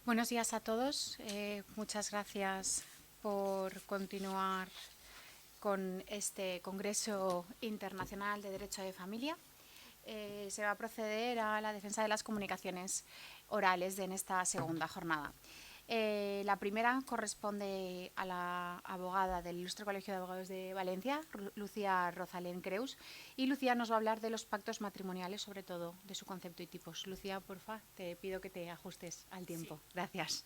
Buenos días a todos. Muchas gracias por continuar con este Congreso Internacional de Derecho de Familia. Se va a proceder a la defensa de las comunicaciones orales en esta segunda jornada. La primera corresponde a la abogada del Ilustre Colegio de Abogados de Valencia, Lucía Rosalén Creus, y Lucía nos va a hablar de los pactos matrimoniales, sobre todo de su concepto y tipos. Lucía, porfa, te pido que te ajustes al tiempo. Sí. Gracias.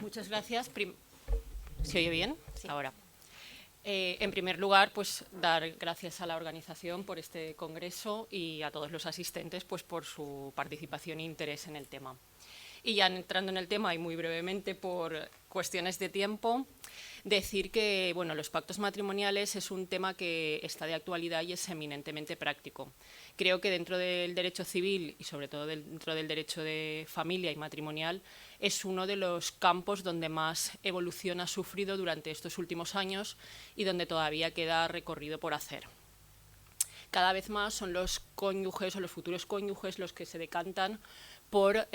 Muchas gracias. ¿Se oye bien? Sí. Ahora. En primer lugar, pues dar gracias a la organización por este congreso y a todos los asistentes pues, por su participación e interés en el tema. Y ya entrando en el tema y muy brevemente por cuestiones de tiempo, decir que bueno, los pactos matrimoniales es un tema que está de actualidad y es eminentemente práctico. Creo que dentro del derecho civil y sobre todo dentro del derecho de familia y matrimonial es uno de los campos donde más evolución ha sufrido durante estos últimos años y donde todavía queda recorrido por hacer. Cada vez más son los cónyuges o los futuros cónyuges los que se decantan por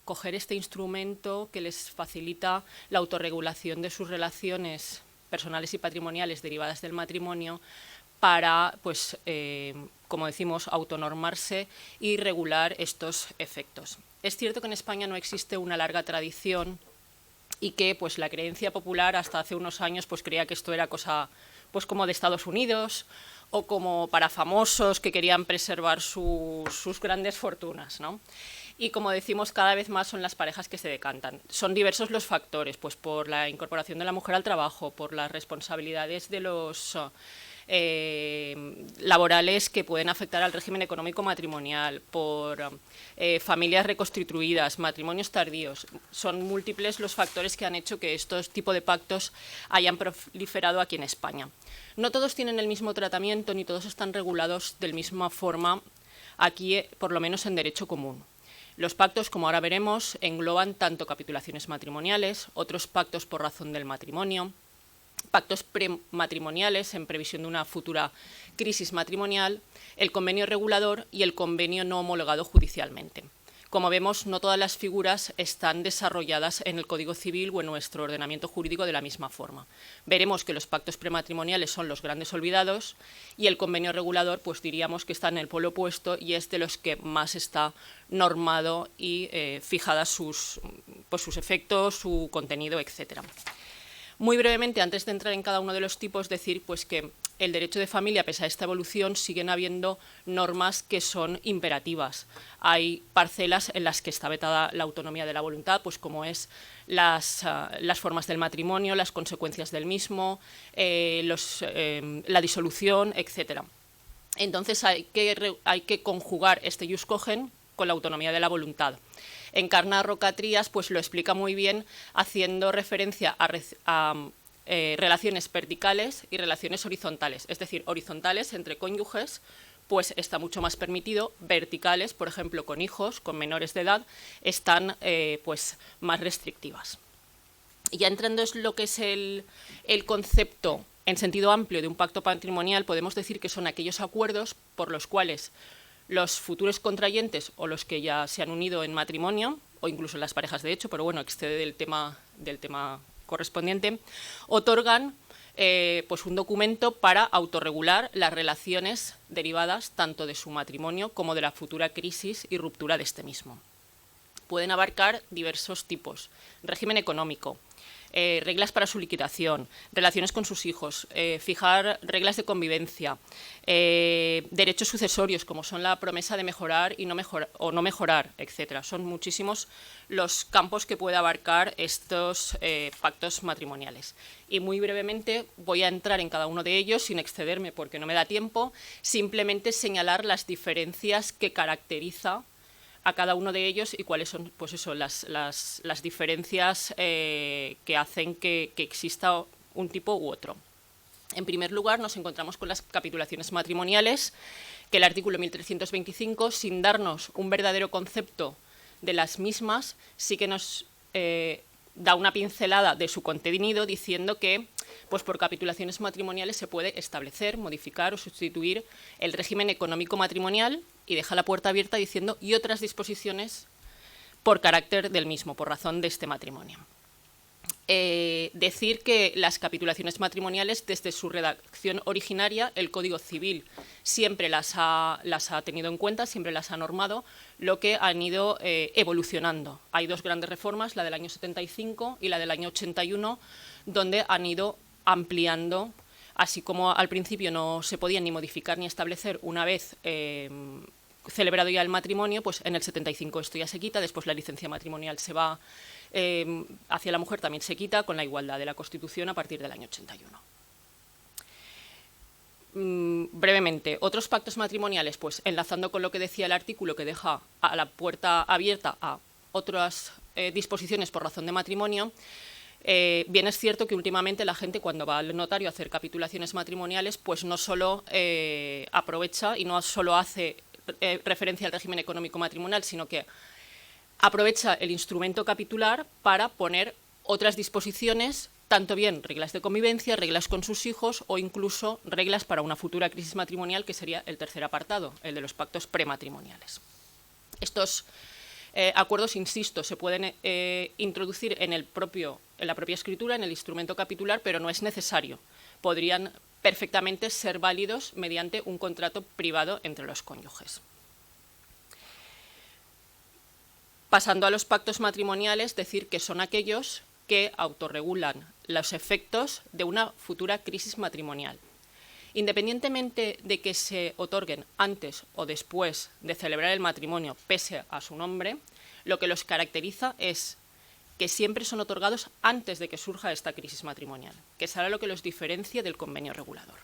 coger este instrumento que les facilita la autorregulación de sus relaciones personales y patrimoniales derivadas del matrimonio para, pues, como decimos, autonormarse y regular estos efectos. Es cierto que en España no existe una larga tradición y que pues, la creencia popular hasta hace unos años pues, creía que esto era cosa pues, como de Estados Unidos o como para famosos que querían preservar sus grandes fortunas, ¿no? Y como decimos, cada vez más son las parejas que se decantan. Son diversos los factores, pues por la incorporación de la mujer al trabajo, por las responsabilidades de los laborales que pueden afectar al régimen económico matrimonial, por familias reconstituidas, matrimonios tardíos. Son múltiples los factores que han hecho que estos tipos de pactos hayan proliferado aquí en España. No todos tienen el mismo tratamiento ni todos están regulados de la misma forma aquí, por lo menos en derecho común. Los pactos, como ahora veremos, engloban tanto capitulaciones matrimoniales, otros pactos por razón del matrimonio, pactos prematrimoniales en previsión de una futura crisis matrimonial, el convenio regulador y el convenio no homologado judicialmente. Como vemos, no todas las figuras están desarrolladas en el Código Civil o en nuestro ordenamiento jurídico de la misma forma. Veremos que los pactos prematrimoniales son los grandes olvidados y el convenio regulador, pues diríamos que está en el polo opuesto y es de los que más está normado y fijadas sus efectos, su contenido, etcétera. Muy brevemente, antes de entrar en cada uno de los tipos, decir pues, que el derecho de familia, pese a esta evolución, siguen habiendo normas que son imperativas. Hay parcelas en las que está vetada la autonomía de la voluntad, pues como es las formas del matrimonio, las consecuencias del mismo, la disolución, etcétera. Entonces hay que conjugar este jus cogens con la autonomía de la voluntad. Encarna Roca Trías pues lo explica muy bien haciendo referencia a relaciones verticales y relaciones horizontales, es decir, horizontales entre cónyuges, pues está mucho más permitido, verticales, por ejemplo, con hijos, con menores de edad, están pues más restrictivas. Y ya entrando en lo que es el concepto en sentido amplio de un pacto patrimonial, podemos decir que son aquellos acuerdos por los cuales los futuros contrayentes o los que ya se han unido en matrimonio, o incluso las parejas de hecho, pero bueno, excede del tema correspondiente, otorgan pues un documento para autorregular las relaciones derivadas tanto de su matrimonio como de la futura crisis y ruptura de este mismo. Pueden abarcar diversos tipos: régimen económico, reglas para su liquidación, relaciones con sus hijos, fijar reglas de convivencia, derechos sucesorios, como son la promesa de mejorar y no mejorar, etc. Son muchísimos los campos que puede abarcar estos pactos matrimoniales. Y muy brevemente voy a entrar en cada uno de ellos sin excederme porque no me da tiempo, simplemente señalar las diferencias que caracteriza a cada uno de ellos y cuáles son pues eso, las diferencias que hacen que exista un tipo u otro. En primer lugar, nos encontramos con las capitulaciones matrimoniales, que el artículo 1325, sin darnos un verdadero concepto de las mismas, sí que nos da una pincelada de su contenido diciendo que pues por capitulaciones matrimoniales se puede establecer, modificar o sustituir el régimen económico matrimonial, y deja la puerta abierta diciendo y otras disposiciones por carácter del mismo, por razón de este matrimonio. Decir que las capitulaciones matrimoniales, desde su redacción originaria, el Código Civil siempre las ha tenido en cuenta, siempre las ha normado, lo que han ido evolucionando. Hay dos grandes reformas, la del año 75 y la del año 81, donde han ido ampliando, así como al principio no se podían ni modificar ni establecer una vez celebrado ya el matrimonio, pues en el 75 esto ya se quita, después la licencia matrimonial se va hacia la mujer, también se quita con la igualdad de la Constitución a partir del año 81. Brevemente, otros pactos matrimoniales, pues enlazando con lo que decía el artículo, que deja a la puerta abierta a otras disposiciones por razón de matrimonio. Bien es cierto que últimamente la gente, cuando va al notario a hacer capitulaciones matrimoniales, pues no solo aprovecha y no solo hace referencia al régimen económico matrimonial, sino que aprovecha el instrumento capitular para poner otras disposiciones, tanto bien reglas de convivencia, reglas con sus hijos o incluso reglas para una futura crisis matrimonial, que sería el tercer apartado, el de los pactos prematrimoniales. Estos acuerdos, insisto, se pueden introducir en la propia escritura, en el instrumento capitular, pero no es necesario. Podrían perfectamente ser válidos mediante un contrato privado entre los cónyuges. Pasando a los pactos matrimoniales, decir que son aquellos que autorregulan los efectos de una futura crisis matrimonial. Independientemente de que se otorguen antes o después de celebrar el matrimonio, pese a su nombre, lo que los caracteriza es que siempre son otorgados antes de que surja esta crisis matrimonial, que será lo que los diferencia del convenio regulador.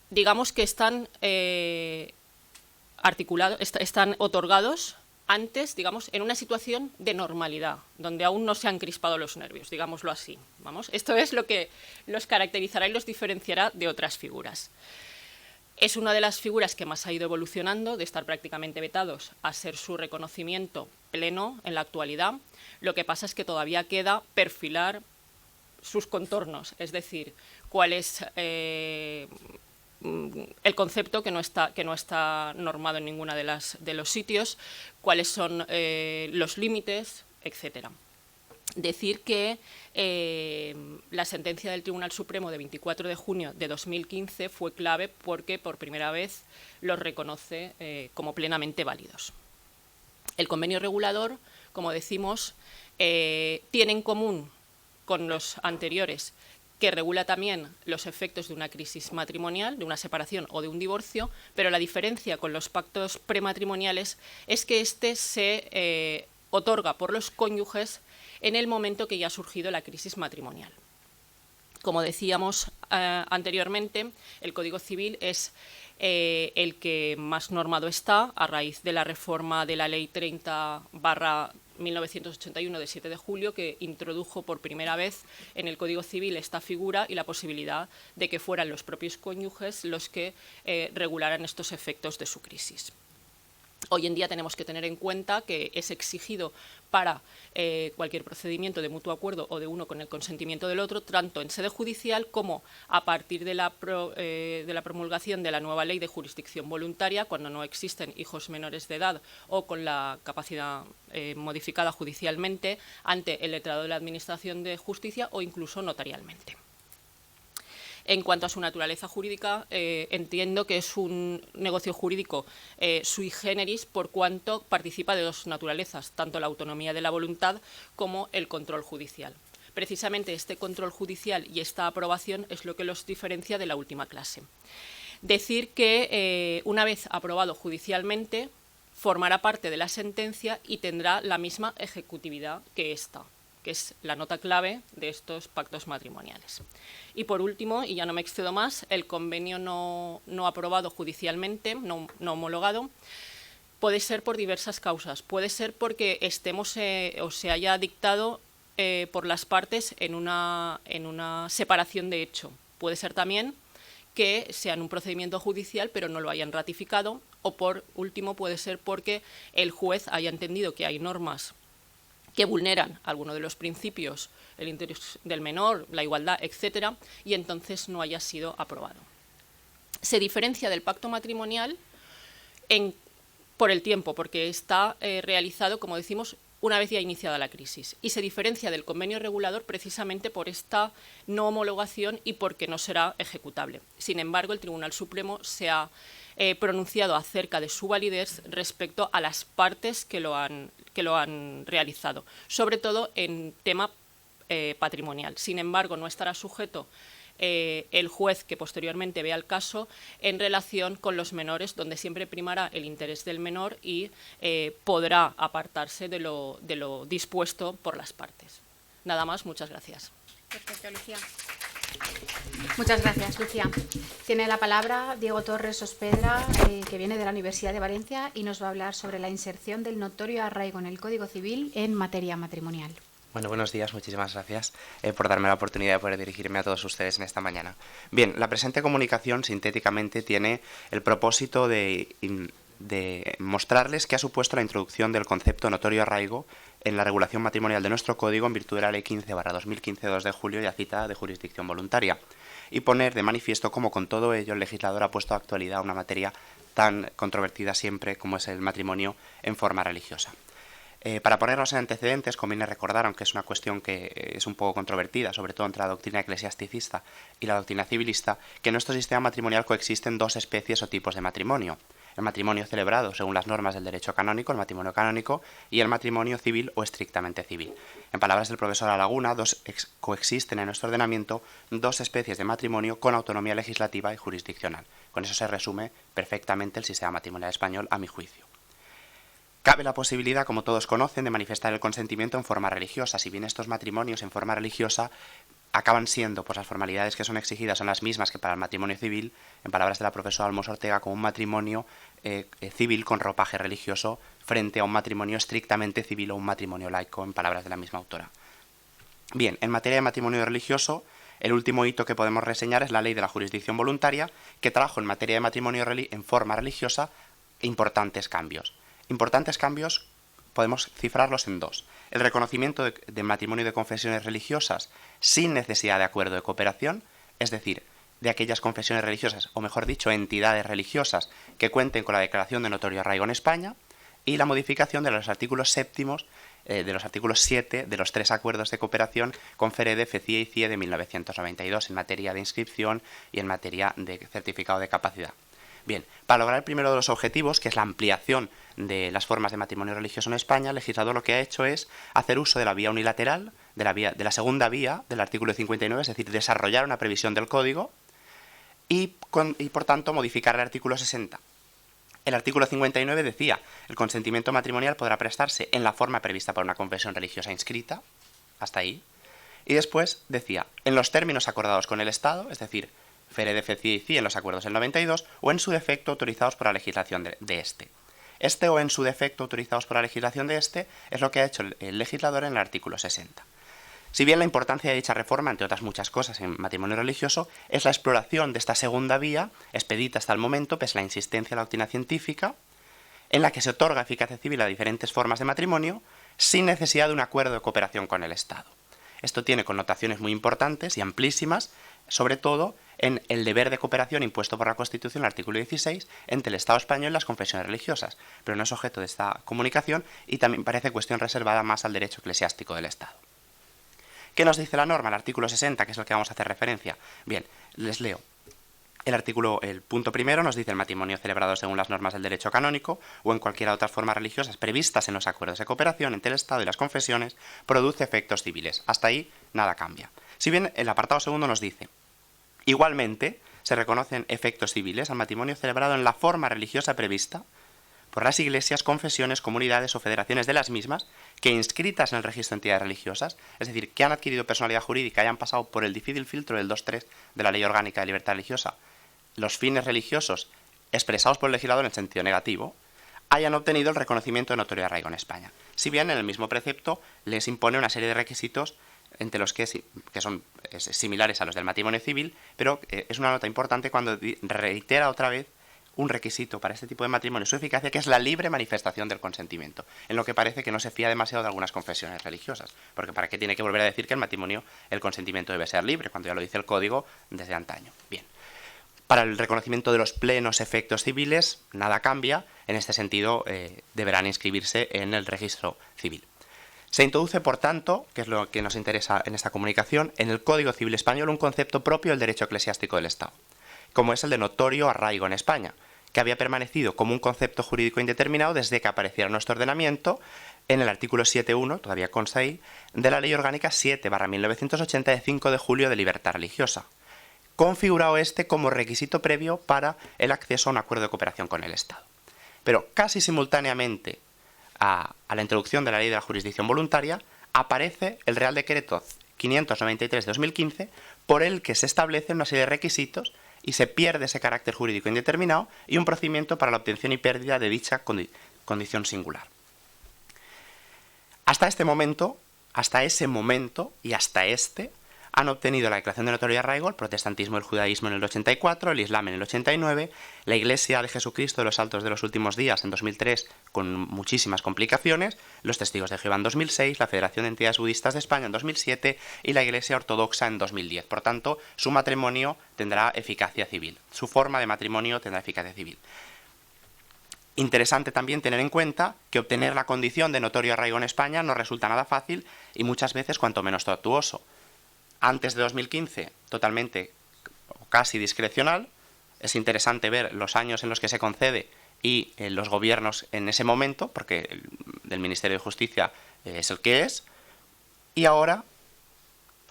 Digamos que están están otorgados antes, digamos, en una situación de normalidad, donde aún no se han crispado los nervios, digámoslo así. Vamos, esto es lo que los caracterizará y los diferenciará de otras figuras. Es una de las figuras que más ha ido evolucionando, de estar prácticamente vetados a ser su reconocimiento pleno en la actualidad. Lo que pasa es que todavía queda perfilar sus contornos, es decir, cuál es el concepto que no está normado en ninguna de los sitios, cuáles son los límites, etcétera. Decir que la sentencia del Tribunal Supremo de 24 de junio de 2015 fue clave porque por primera vez los reconoce como plenamente válidos. El convenio regulador, como decimos, tiene en común con los anteriores que regula también los efectos de una crisis matrimonial, de una separación o de un divorcio, pero la diferencia con los pactos prematrimoniales es que este se otorga por los cónyuges en el momento que ya ha surgido la crisis matrimonial. Como decíamos anteriormente, el Código Civil es el que más normado está a raíz de la reforma de la Ley 30/1981 de 7 de julio, que introdujo por primera vez en el Código Civil esta figura y la posibilidad de que fueran los propios cónyuges los que regularan estos efectos de su crisis. Hoy en día tenemos que tener en cuenta que es exigido para cualquier procedimiento de mutuo acuerdo o de uno con el consentimiento del otro, tanto en sede judicial como a partir de la promulgación de la nueva ley de jurisdicción voluntaria, cuando no existen hijos menores de edad o con la capacidad modificada judicialmente ante el letrado de la Administración de Justicia o incluso notarialmente. En cuanto a su naturaleza jurídica, entiendo que es un negocio jurídico sui generis por cuanto participa de dos naturalezas, tanto la autonomía de la voluntad como el control judicial. Precisamente este control judicial y esta aprobación es lo que los diferencia de la última clase. Decir que una vez aprobado judicialmente, formará parte de la sentencia y tendrá la misma ejecutividad que esta, que es la nota clave de estos pactos matrimoniales. Y por último, y ya no me excedo más, el convenio no aprobado judicialmente, no homologado, puede ser por diversas causas. Puede ser porque estemos o se haya dictado por las partes en una separación de hecho. Puede ser también que sea en un procedimiento judicial pero no lo hayan ratificado, o por último puede ser porque el juez haya entendido que hay normas que vulneran alguno de los principios, el interés del menor, la igualdad, etcétera, y entonces no haya sido aprobado. Se diferencia del pacto matrimonial en por el tiempo, porque está realizado, como decimos, una vez ya iniciada la crisis, y se diferencia del convenio regulador precisamente por esta no homologación y porque no será ejecutable. Sin embargo, el Tribunal Supremo se ha pronunciado acerca de su validez respecto a las partes que lo han realizado, sobre todo en tema patrimonial. Sin embargo, no estará sujeto el juez que posteriormente vea el caso en relación con los menores, donde siempre primará el interés del menor y podrá apartarse de lo dispuesto por las partes. Nada más, muchas gracias. Perfecto, Lucía. Muchas gracias, Lucía. Tiene la palabra Diego Torres Ospedra, que viene de la Universidad de Valencia y nos va a hablar sobre la inserción del notorio arraigo en el Código Civil en materia matrimonial. Bueno, buenos días, muchísimas gracias por darme la oportunidad de poder dirigirme a todos ustedes en esta mañana. Bien, la presente comunicación sintéticamente tiene el propósito de mostrarles qué ha supuesto la introducción del concepto notorio arraigo en la regulación matrimonial de nuestro código en virtud de la Ley 15/2015 de 2 de julio ya citada de jurisdicción voluntaria, y poner de manifiesto cómo con todo ello el legislador ha puesto actualidad a una materia tan controvertida siempre como es el matrimonio en forma religiosa. Para ponernos en antecedentes, conviene recordar, aunque es una cuestión que es un poco controvertida, sobre todo entre la doctrina eclesiasticista y la doctrina civilista, que en nuestro sistema matrimonial coexisten dos especies o tipos de matrimonio: el matrimonio celebrado según las normas del derecho canónico, el matrimonio canónico, y el matrimonio civil o estrictamente civil. En palabras del profesor Alaguna, coexisten en nuestro ordenamiento dos especies de matrimonio con autonomía legislativa y jurisdiccional. Con eso se resume perfectamente el sistema matrimonial español, a mi juicio. Cabe la posibilidad, como todos conocen, de manifestar el consentimiento en forma religiosa. Si bien estos matrimonios en forma religiosa acaban siendo, pues las formalidades que son exigidas son las mismas que para el matrimonio civil, en palabras de la profesora Almos Ortega, como un matrimonio civil con ropaje religioso frente a un matrimonio estrictamente civil o un matrimonio laico, en palabras de la misma autora. Bien, en materia de matrimonio religioso, el último hito que podemos reseñar es la Ley de la Jurisdicción Voluntaria, que trajo en materia de matrimonio en forma religiosa importantes cambios. Importantes cambios podemos cifrarlos en dos: el reconocimiento de matrimonio de confesiones religiosas sin necesidad de acuerdo de cooperación, es decir, de aquellas confesiones religiosas, o mejor dicho, entidades religiosas que cuenten con la declaración de notorio arraigo en España, y la modificación de los artículos séptimos, de los artículos 7 de los 3 acuerdos de cooperación con FEREDE, FECIE y CIE de 1992 en materia de inscripción y en materia de certificado de capacidad. Bien, para lograr el primero de los objetivos, que es la ampliación de las formas de matrimonio religioso en España, el legislador lo que ha hecho es hacer uso de la vía unilateral, de la segunda vía del artículo 59, es decir, desarrollar una previsión del Código y por tanto modificar el artículo 60. El artículo 59 decía: el consentimiento matrimonial podrá prestarse en la forma prevista por una confesión religiosa inscrita, hasta ahí, y después decía: en los términos acordados con el Estado, es decir, FEREDE, FECIE y CIE en los acuerdos del 92, o en su defecto autorizados por la legislación de este. Este o en su defecto autorizados por la legislación de este es lo que ha hecho el legislador en el artículo 60. Si bien la importancia de dicha reforma, entre otras muchas cosas en matrimonio religioso, es la exploración de esta segunda vía, expedita hasta el momento, pese a la insistencia de la doctrina científica, en la que se otorga eficacia civil a diferentes formas de matrimonio sin necesidad de un acuerdo de cooperación con el Estado. Esto tiene connotaciones muy importantes y amplísimas, sobre todo en el deber de cooperación impuesto por la Constitución, el artículo 16, entre el Estado español y las confesiones religiosas, pero no es objeto de esta comunicación y también parece cuestión reservada más al derecho eclesiástico del Estado. ¿Qué nos dice la norma? El artículo 60, que es el que vamos a hacer referencia. Bien, les leo. El punto primero nos dice: el matrimonio celebrado según las normas del derecho canónico o en cualquiera otras formas religiosas previstas en los acuerdos de cooperación entre el Estado y las confesiones produce efectos civiles. Hasta ahí nada cambia. Si bien el apartado segundo nos dice: igualmente se reconocen efectos civiles al matrimonio celebrado en la forma religiosa prevista por las iglesias, confesiones, comunidades o federaciones de las mismas que inscritas en el registro de entidades religiosas, es decir, que han adquirido personalidad jurídica y han pasado por el difícil filtro del 2.3 de la Ley Orgánica de Libertad Religiosa, los fines religiosos expresados por el legislador en el sentido negativo, hayan obtenido el reconocimiento de notorio arraigo en España. Si bien en el mismo precepto les impone una serie de requisitos entre los que son similares a los del matrimonio civil, pero es una nota importante cuando reitera otra vez un requisito para este tipo de matrimonio, su eficacia, que es la libre manifestación del consentimiento, en lo que parece que no se fía demasiado de algunas confesiones religiosas, porque ¿para qué tiene que volver a decir que el matrimonio, el consentimiento debe ser libre, cuando ya lo dice el Código desde antaño? Bien. Para el reconocimiento de los plenos efectos civiles, nada cambia. En este sentido, deberán inscribirse en el registro civil. Se introduce, por tanto, que es lo que nos interesa en esta comunicación, en el Código Civil Español un concepto propio del derecho eclesiástico del Estado, como es el de notorio arraigo en España, que había permanecido como un concepto jurídico indeterminado desde que apareciera en nuestro ordenamiento en el artículo 7.1, todavía consta ahí, de la Ley Orgánica 7/1980 de 5 de julio de libertad religiosa, configurado como requisito previo para el acceso a un acuerdo de cooperación con el Estado. Pero casi simultáneamente a la introducción de la Ley de la Jurisdicción Voluntaria aparece el Real Decreto 593 de 2015, por el que se establecen una serie de requisitos y se pierde ese carácter jurídico indeterminado y un procedimiento para la obtención y pérdida de dicha condición singular. Hasta ese momento y hasta han obtenido la declaración de notorio arraigo el protestantismo y el judaísmo en el 84, el islam en el 89, la Iglesia de Jesucristo de los Santos de los Últimos Días en 2003 con muchísimas complicaciones, los Testigos de Jehová en 2006, la Federación de Entidades Budistas de España en 2007 y la Iglesia Ortodoxa en 2010. Por tanto, su matrimonio tendrá eficacia civil, su forma de matrimonio tendrá eficacia civil. Interesante también tener en cuenta que obtener la condición de notorio arraigo en España no resulta nada fácil y muchas veces cuanto menos tortuoso. Antes de 2015, totalmente o casi discrecional. Es interesante ver los años en los que se concede y los gobiernos en ese momento, porque el del Ministerio de Justicia es el que es. Y ahora,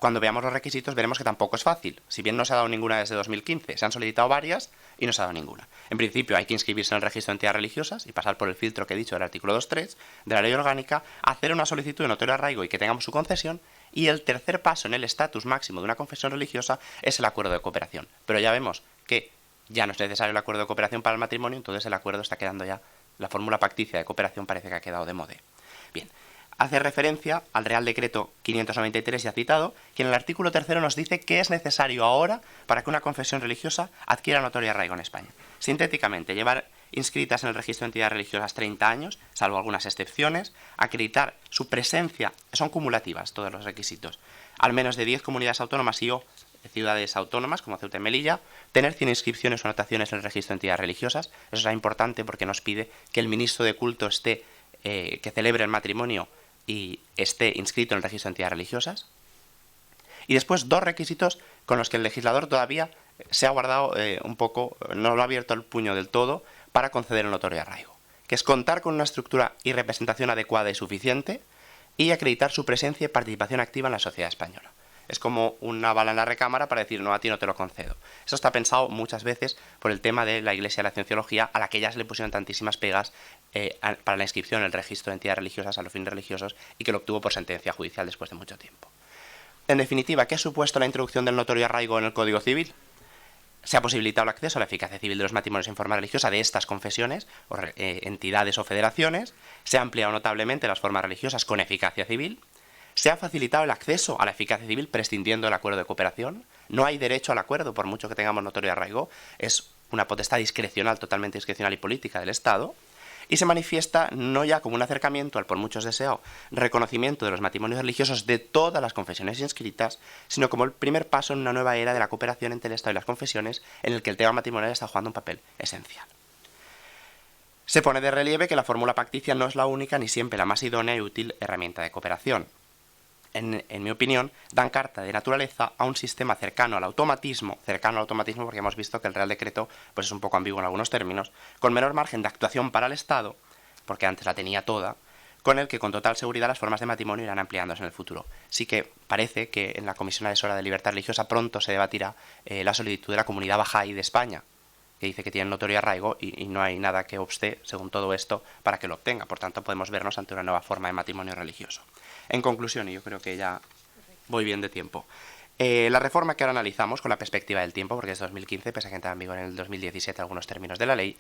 cuando veamos los requisitos, veremos que tampoco es fácil. Si bien no se ha dado ninguna desde 2015, se han solicitado varias y no se ha dado ninguna. En principio hay que inscribirse en el registro de entidades religiosas y pasar por el filtro que he dicho del artículo 2.3 de la Ley Orgánica, hacer una solicitud de notorio arraigo y que tengamos su concesión. Y el tercer paso en el estatus máximo de una confesión religiosa es el acuerdo de cooperación. Pero ya vemos que ya no es necesario el acuerdo de cooperación para el matrimonio, entonces el acuerdo está quedando ya, la fórmula pacticia de cooperación parece que ha quedado de moda. Bien, hace referencia al Real Decreto 593 ya citado, que en el artículo 3 nos dice que es necesario ahora para que una confesión religiosa adquiera notorio arraigo en España. Sintéticamente, llevar inscritas en el registro de entidades religiosas 30 años, salvo algunas excepciones, acreditar su presencia, son cumulativas todos los requisitos, al menos de 10 comunidades autónomas y o ciudades autónomas como Ceuta y Melilla, tener 100 inscripciones o anotaciones en el registro de entidades religiosas. Eso es importante porque nos pide que el ministro de culto que celebre el matrimonio y esté inscrito en el registro de entidades religiosas. Y después 2 requisitos con los que el legislador todavía se ha guardado un poco, no lo ha abierto el puño del todo para conceder el notorio arraigo, que es contar con una estructura y representación adecuada y suficiente y acreditar su presencia y participación activa en la sociedad española. Es como una bala en la recámara para decir, no, a ti no te lo concedo. Eso está pensado muchas veces por el tema de la Iglesia de la Cienciología, a la que ya se le pusieron tantísimas pegas para la inscripción en el registro de entidades religiosas a los fines religiosos y que lo obtuvo por sentencia judicial después de mucho tiempo. En definitiva, ¿qué ha supuesto la introducción del notorio arraigo en el Código Civil? Se ha posibilitado el acceso a la eficacia civil de los matrimonios en forma religiosa de estas confesiones, o entidades o federaciones. Se han ampliado notablemente las formas religiosas con eficacia civil. Se ha facilitado el acceso a la eficacia civil prescindiendo del acuerdo de cooperación. No hay derecho al acuerdo, por mucho que tengamos notorio arraigo. Es una potestad discrecional, totalmente discrecional y política del Estado. Y se manifiesta no ya como un acercamiento al por muchos deseado reconocimiento de los matrimonios religiosos de todas las confesiones inscritas, sino como el primer paso en una nueva era de la cooperación entre el Estado y las confesiones, en el que el tema matrimonial está jugando un papel esencial. Se pone de relieve que la fórmula pacticia no es la única ni siempre la más idónea y útil herramienta de cooperación. En mi opinión, dan carta de naturaleza a un sistema cercano al automatismo porque hemos visto que el Real Decreto pues es un poco ambiguo en algunos términos, con menor margen de actuación para el Estado, porque antes la tenía toda, con el que con total seguridad las formas de matrimonio irán ampliándose en el futuro. Sí que parece que en la Comisión Asesora de Libertad Religiosa pronto se debatirá la solicitud de la comunidad bahá'í de España, que dice que tiene notorio arraigo y no hay nada que obste, según todo esto, para que lo obtenga. Por tanto, podemos vernos ante una nueva forma de matrimonio religioso. En conclusión, y yo creo que ya voy bien de tiempo, la reforma que ahora analizamos con la perspectiva del tiempo, porque es 2015, pese a que entra en vigor en el 2017 algunos términos de la ley,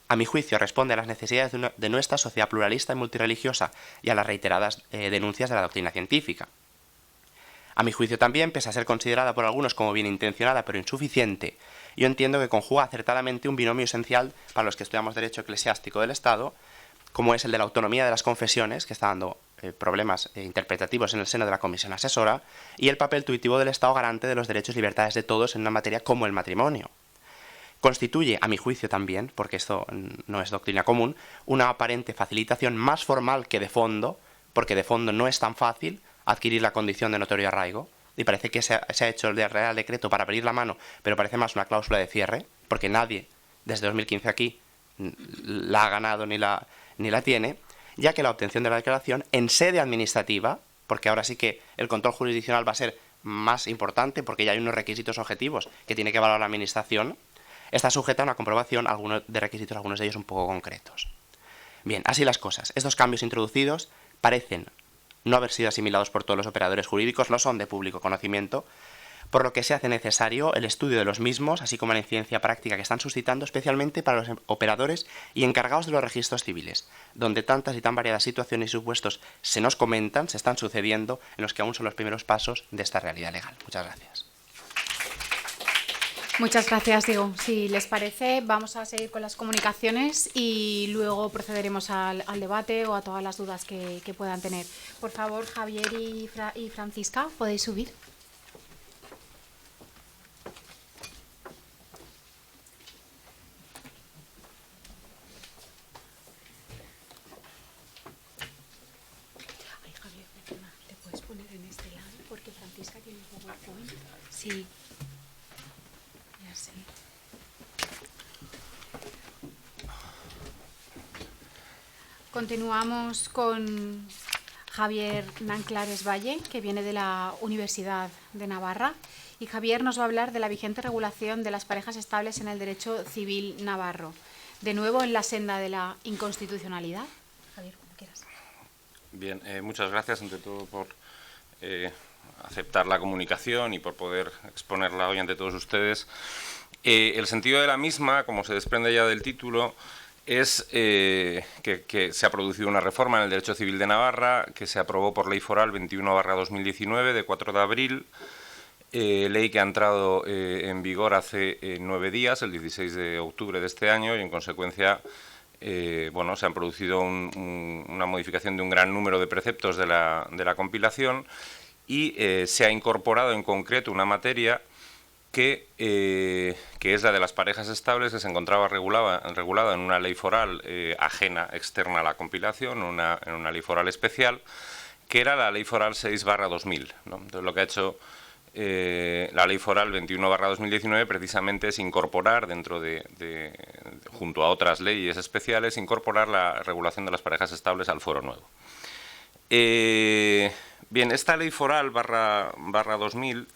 a mi juicio responde a las necesidades de nuestra sociedad pluralista y multirreligiosa y a las reiteradas denuncias de la doctrina científica. A mi juicio también, pese a ser considerada por algunos como bien intencionada pero insuficiente, yo entiendo que conjuga acertadamente un binomio esencial para los que estudiamos derecho eclesiástico del Estado, como es el de la autonomía de las confesiones, que está dando problemas interpretativos en el seno de la Comisión Asesora, y el papel tuitivo del Estado garante de los derechos y libertades de todos en una materia como el matrimonio. constituye, a mi juicio también, porque esto no es doctrina común, una aparente facilitación más formal que de fondo, porque de fondo no es tan fácil adquirir la condición de notorio arraigo, y parece que se ha hecho el Real Decreto para abrir la mano, pero parece más una cláusula de cierre, porque nadie, desde 2015 aquí, la ha ganado ni la tiene, ya que la obtención de la declaración en sede administrativa, porque ahora sí que el control jurisdiccional va a ser más importante, porque ya hay unos requisitos objetivos que tiene que evaluar la administración, está sujeta a una comprobación, algunos de requisitos, algunos de ellos un poco concretos. Bien, así las cosas. Estos cambios introducidos parecen no haber sido asimilados por todos los operadores jurídicos, no son de público conocimiento, por lo que se hace necesario el estudio de los mismos, así como la incidencia práctica que están suscitando, especialmente para los operadores y encargados de los registros civiles, donde tantas y tan variadas situaciones y supuestos se nos comentan, se están sucediendo, en los que aún son los primeros pasos de esta realidad legal. Muchas gracias. Muchas gracias, Diego. Si les parece, vamos a seguir con las comunicaciones y luego procederemos al debate o a todas las dudas que puedan tener. Por favor, Javier y Francisca, ¿podéis subir? Ay, Javier, perdona, ¿te puedes poner en este lado? Porque Francisca tiene un PowerPoint. Sí. Continuamos con Javier Nanclares Valle, que viene de la Universidad de Navarra. Y Javier nos va a hablar de la vigente regulación de las parejas estables en el derecho civil navarro. De nuevo en la senda de la inconstitucionalidad. Javier, como quieras. Bien, muchas gracias ante todo por aceptar la comunicación y por poder exponerla hoy ante todos ustedes. El sentido de la misma, como se desprende ya del título, es que se ha producido una reforma en el derecho civil de Navarra que se aprobó por ley foral 21/2019 de 4 de abril, ley que ha entrado en vigor hace 9 días, el 16 de octubre de este año, y en consecuencia bueno, se han producido una modificación de un gran número de preceptos de la compilación y se ha incorporado en concreto una materia que es la de las parejas estables, que se encontraba regulada en una ley foral ajena, externa a la compilación, en una ley foral especial, que era la ley foral 6/2000, ¿no? Entonces, lo que ha hecho la ley foral 21/2019 precisamente es incorporar junto a otras leyes especiales, incorporar la regulación de las parejas estables al fuero nuevo. Bien, esta ley foral /2000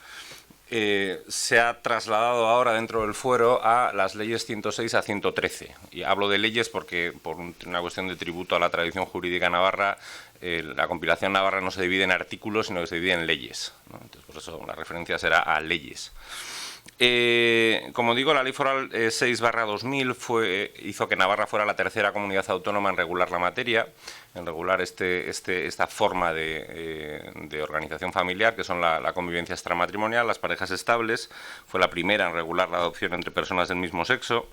se ha trasladado ahora dentro del fuero a las leyes 106 a 113. Y hablo de leyes porque, por una cuestión de tributo a la tradición jurídica navarra, la compilación navarra no se divide en artículos, sino que se divide en leyes, ¿no? Entonces, por eso la referencia será a leyes. Como digo, la ley foral 6/2000 hizo que Navarra fuera la tercera comunidad autónoma en regular la materia, en regular esta forma de organización familiar, que son la convivencia extramatrimonial, las parejas estables. Fue la primera en regular la adopción entre personas del mismo sexo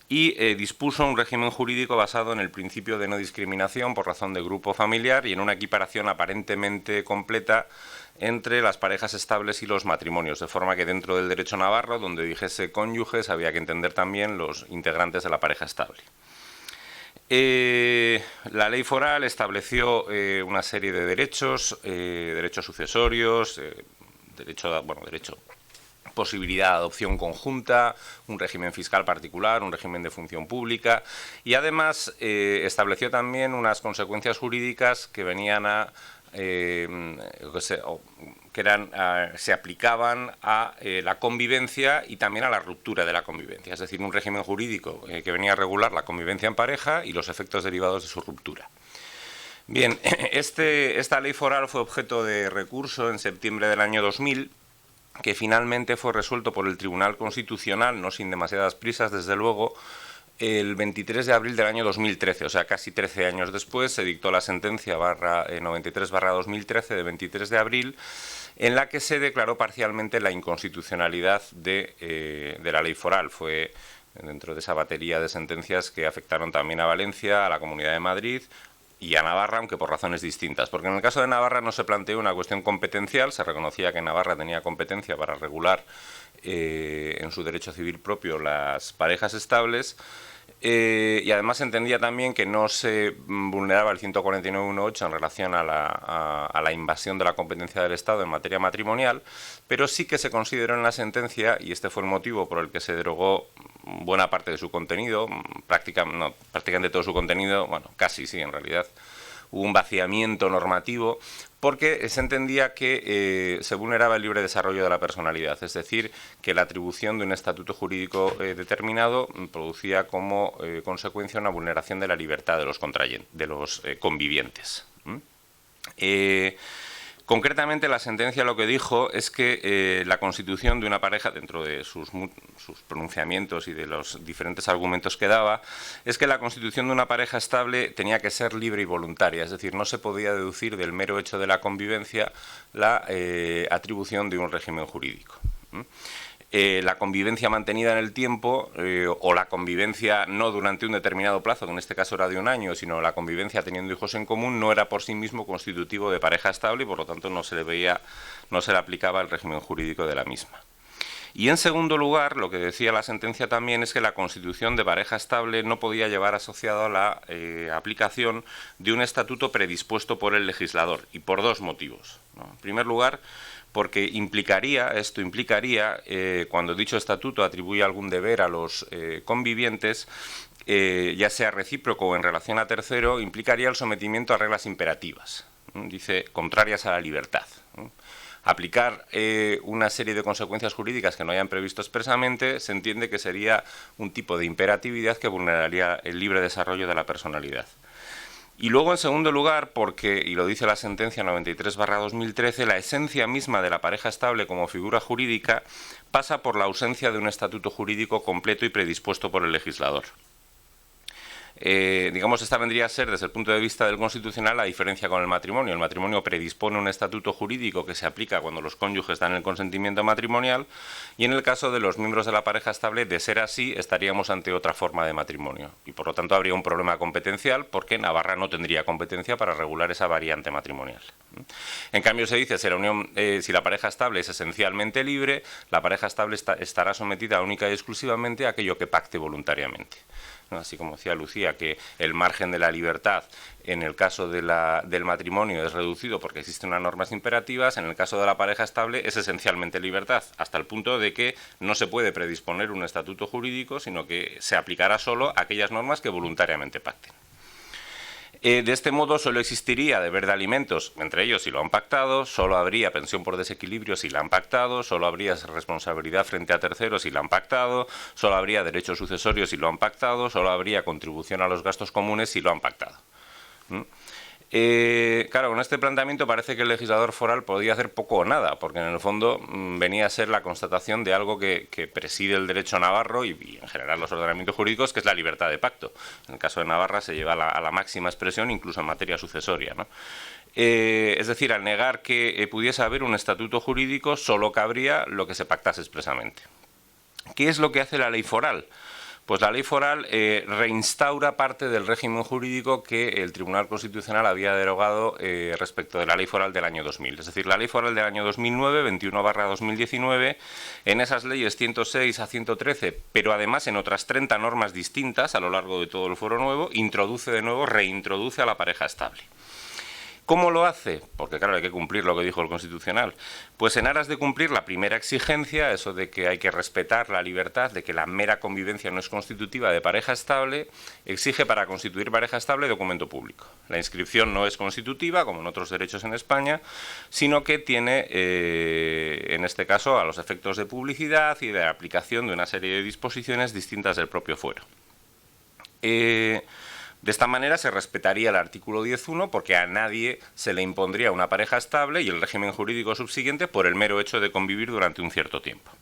y dispuso un régimen jurídico basado en el principio de no discriminación por razón de grupo familiar y en una equiparación aparentemente completa entre las parejas estables y los matrimonios, de forma que dentro del derecho navarro, donde dijese cónyuges, había que entender también los integrantes de la pareja estable. La ley foral estableció una serie de derechos, derechos sucesorios, posibilidad de adopción conjunta, un régimen fiscal particular, un régimen de función pública y además estableció también unas consecuencias jurídicas que venían se aplicaban a la convivencia y también a la ruptura de la convivencia, es decir, un régimen jurídico que venía a regular la convivencia en pareja y los efectos derivados de su ruptura. Bien, esta ley foral fue objeto de recurso en septiembre del año 2000, que finalmente fue resuelto por el Tribunal Constitucional, no sin demasiadas prisas, desde luego, el 23 de abril del año 2013, o sea, casi 13 años después, se dictó la sentencia 93/2013 de 23 de abril, en la que se declaró parcialmente la inconstitucionalidad de la ley foral. Fue dentro de esa batería de sentencias que afectaron también a Valencia, a la Comunidad de Madrid y a Navarra, aunque por razones distintas. Porque en el caso de Navarra no se planteó una cuestión competencial, se reconocía que Navarra tenía competencia para regular en su derecho civil propio las parejas estables, y además entendía también que no se vulneraba el 149.1.8 en relación a la invasión de la competencia del Estado en materia matrimonial, pero sí que se consideró en la sentencia, y este fue el motivo por el que se derogó buena parte de su contenido, prácticamente todo su contenido, bueno, casi sí, en realidad, hubo un vaciamiento normativo, porque se entendía que se vulneraba el libre desarrollo de la personalidad, es decir, que la atribución de un estatuto jurídico determinado producía como consecuencia una vulneración de la libertad de los convivientes. Concretamente, la sentencia lo que dijo es que la constitución de una pareja, dentro de sus pronunciamientos y de los diferentes argumentos que daba, es que la constitución de una pareja estable tenía que ser libre y voluntaria, es decir, no se podía deducir del mero hecho de la convivencia la atribución de un régimen jurídico. La convivencia mantenida en el tiempo o la convivencia no durante un determinado plazo, que en este caso era de un año, sino la convivencia teniendo hijos en común, no era por sí mismo constitutivo de pareja estable y por lo tanto no se le aplicaba el régimen jurídico de la misma. Y en segundo lugar, lo que decía la sentencia también es que la constitución de pareja estable no podía llevar asociado a la aplicación de un estatuto predispuesto por el legislador, y por dos motivos, ¿no? En primer lugar, porque esto implicaría, cuando dicho estatuto atribuye algún deber a los convivientes, ya sea recíproco o en relación a tercero, implicaría el sometimiento a reglas imperativas, dice, contrarias a la libertad. Aplicar una serie de consecuencias jurídicas que no hayan previsto expresamente se entiende que sería un tipo de imperatividad que vulneraría el libre desarrollo de la personalidad. Y luego, en segundo lugar, porque, y lo dice la sentencia 93/2013, la esencia misma de la pareja estable como figura jurídica pasa por la ausencia de un estatuto jurídico completo y predispuesto por el legislador. Digamos, esta vendría a ser, desde el punto de vista del Constitucional, la diferencia con el matrimonio. El matrimonio predispone un estatuto jurídico que se aplica cuando los cónyuges dan el consentimiento matrimonial, y en el caso de los miembros de la pareja estable, de ser así, estaríamos ante otra forma de matrimonio. Y por lo tanto habría un problema competencial, porque Navarra no tendría competencia para regular esa variante matrimonial. En cambio, se dice, si la pareja estable es esencialmente libre, la pareja estable estará sometida única y exclusivamente a aquello que pacte voluntariamente. Así como decía Lucía, que el margen de la libertad en el caso del matrimonio es reducido porque existen unas normas imperativas, en el caso de la pareja estable es esencialmente libertad, hasta el punto de que no se puede predisponer un estatuto jurídico, sino que se aplicará solo a aquellas normas que voluntariamente pacten. De este modo solo existiría deber de alimentos, entre ellos si lo han pactado, solo habría pensión por desequilibrio si la han pactado, solo habría responsabilidad frente a terceros si la han pactado, solo habría derechos sucesorios si lo han pactado, solo habría contribución a los gastos comunes si lo han pactado. Claro, con este planteamiento parece que el legislador foral podía hacer poco o nada, porque en el fondo venía a ser la constatación de algo que preside el derecho navarro y en general los ordenamientos jurídicos, que es la libertad de pacto. En el caso de Navarra se lleva a la máxima expresión, incluso en materia sucesoria, ¿no? Es decir, al negar que pudiese haber un estatuto jurídico, solo cabría lo que se pactase expresamente. ¿Qué es lo que hace la ley foral? Pues la ley foral reinstaura parte del régimen jurídico que el Tribunal Constitucional había derogado respecto de la ley foral del año 2000. Es decir, la ley foral del año 2009, 21/2019, en esas leyes 106 a 113, pero además en otras 30 normas distintas a lo largo de todo el Fuero Nuevo, reintroduce a la pareja estable. ¿Cómo lo hace? Porque claro, hay que cumplir lo que dijo el Constitucional. Pues en aras de cumplir la primera exigencia, eso de que hay que respetar la libertad, de que la mera convivencia no es constitutiva de pareja estable, exige para constituir pareja estable documento público. La inscripción no es constitutiva, como en otros derechos en España, sino que tiene, en este caso, a los efectos de publicidad y de aplicación de una serie de disposiciones distintas del propio fuero. De esta manera se respetaría el artículo 10.1 porque a nadie se le impondría una pareja estable y el régimen jurídico subsiguiente por el mero hecho de convivir durante un cierto tiempo.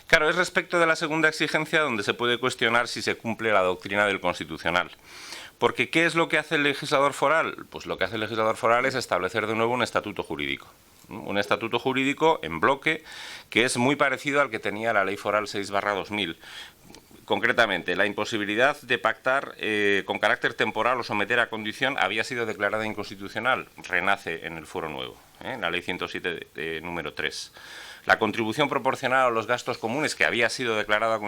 Claro, es respecto de la segunda exigencia donde se puede cuestionar si se cumple la doctrina del Constitucional. Porque ¿qué es lo que hace el legislador foral? Pues lo que hace el legislador foral es establecer de nuevo un estatuto jurídico. Un estatuto jurídico en bloque que es muy parecido al que tenía la Ley Foral 6/2000. Concretamente, la imposibilidad de pactar con carácter temporal o someter a condición había sido declarada inconstitucional. Renace en el Fuero Nuevo, en la Ley 107 número 3. La contribución proporcional a los gastos comunes, que había sido declarada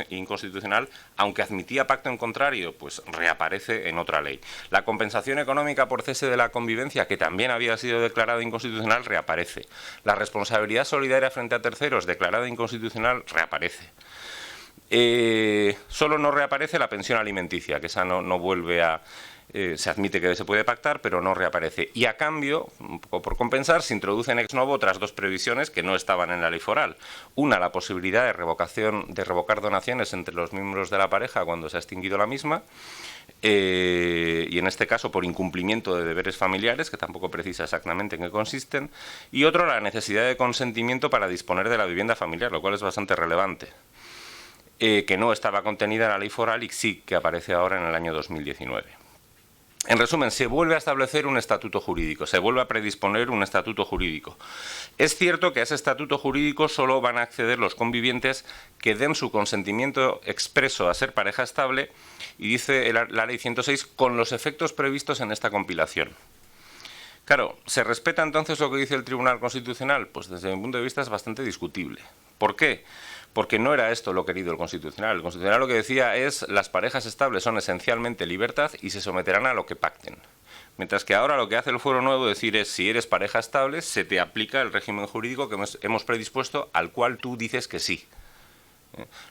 inconstitucional, aunque admitía pacto en contrario, pues reaparece en otra ley. La compensación económica por cese de la convivencia, que también había sido declarada inconstitucional, reaparece. La responsabilidad solidaria frente a terceros, declarada inconstitucional, reaparece. Solo no reaparece la pensión alimenticia, que esa no vuelve a... se admite que se puede pactar, pero no reaparece. Y a cambio, un poco por compensar, se introducen ex novo otras dos previsiones que no estaban en la ley foral. Una, la posibilidad de revocar donaciones entre los miembros de la pareja cuando se ha extinguido la misma, y en este caso por incumplimiento de deberes familiares, que tampoco precisa exactamente en qué consisten, y otro, la necesidad de consentimiento para disponer de la vivienda familiar, lo cual es bastante relevante. Que no estaba contenida en la ley foral y sí que aparece ahora en el año 2019. En resumen, se vuelve a establecer un estatuto jurídico, se vuelve a predisponer un estatuto jurídico. Es cierto que a ese estatuto jurídico solo van a acceder los convivientes que den su consentimiento expreso a ser pareja estable, y dice la ley 106, con los efectos previstos en esta compilación. Claro, ¿se respeta entonces lo que dice el Tribunal Constitucional? Pues desde mi punto de vista es bastante discutible. ¿Por qué? Porque no era esto lo querido el Constitucional. El Constitucional lo que decía es: las parejas estables son esencialmente libertad y se someterán a lo que pacten. Mientras que ahora lo que hace el Fuero Nuevo decir es: si eres pareja estable, se te aplica el régimen jurídico que hemos predispuesto, al cual tú dices que sí.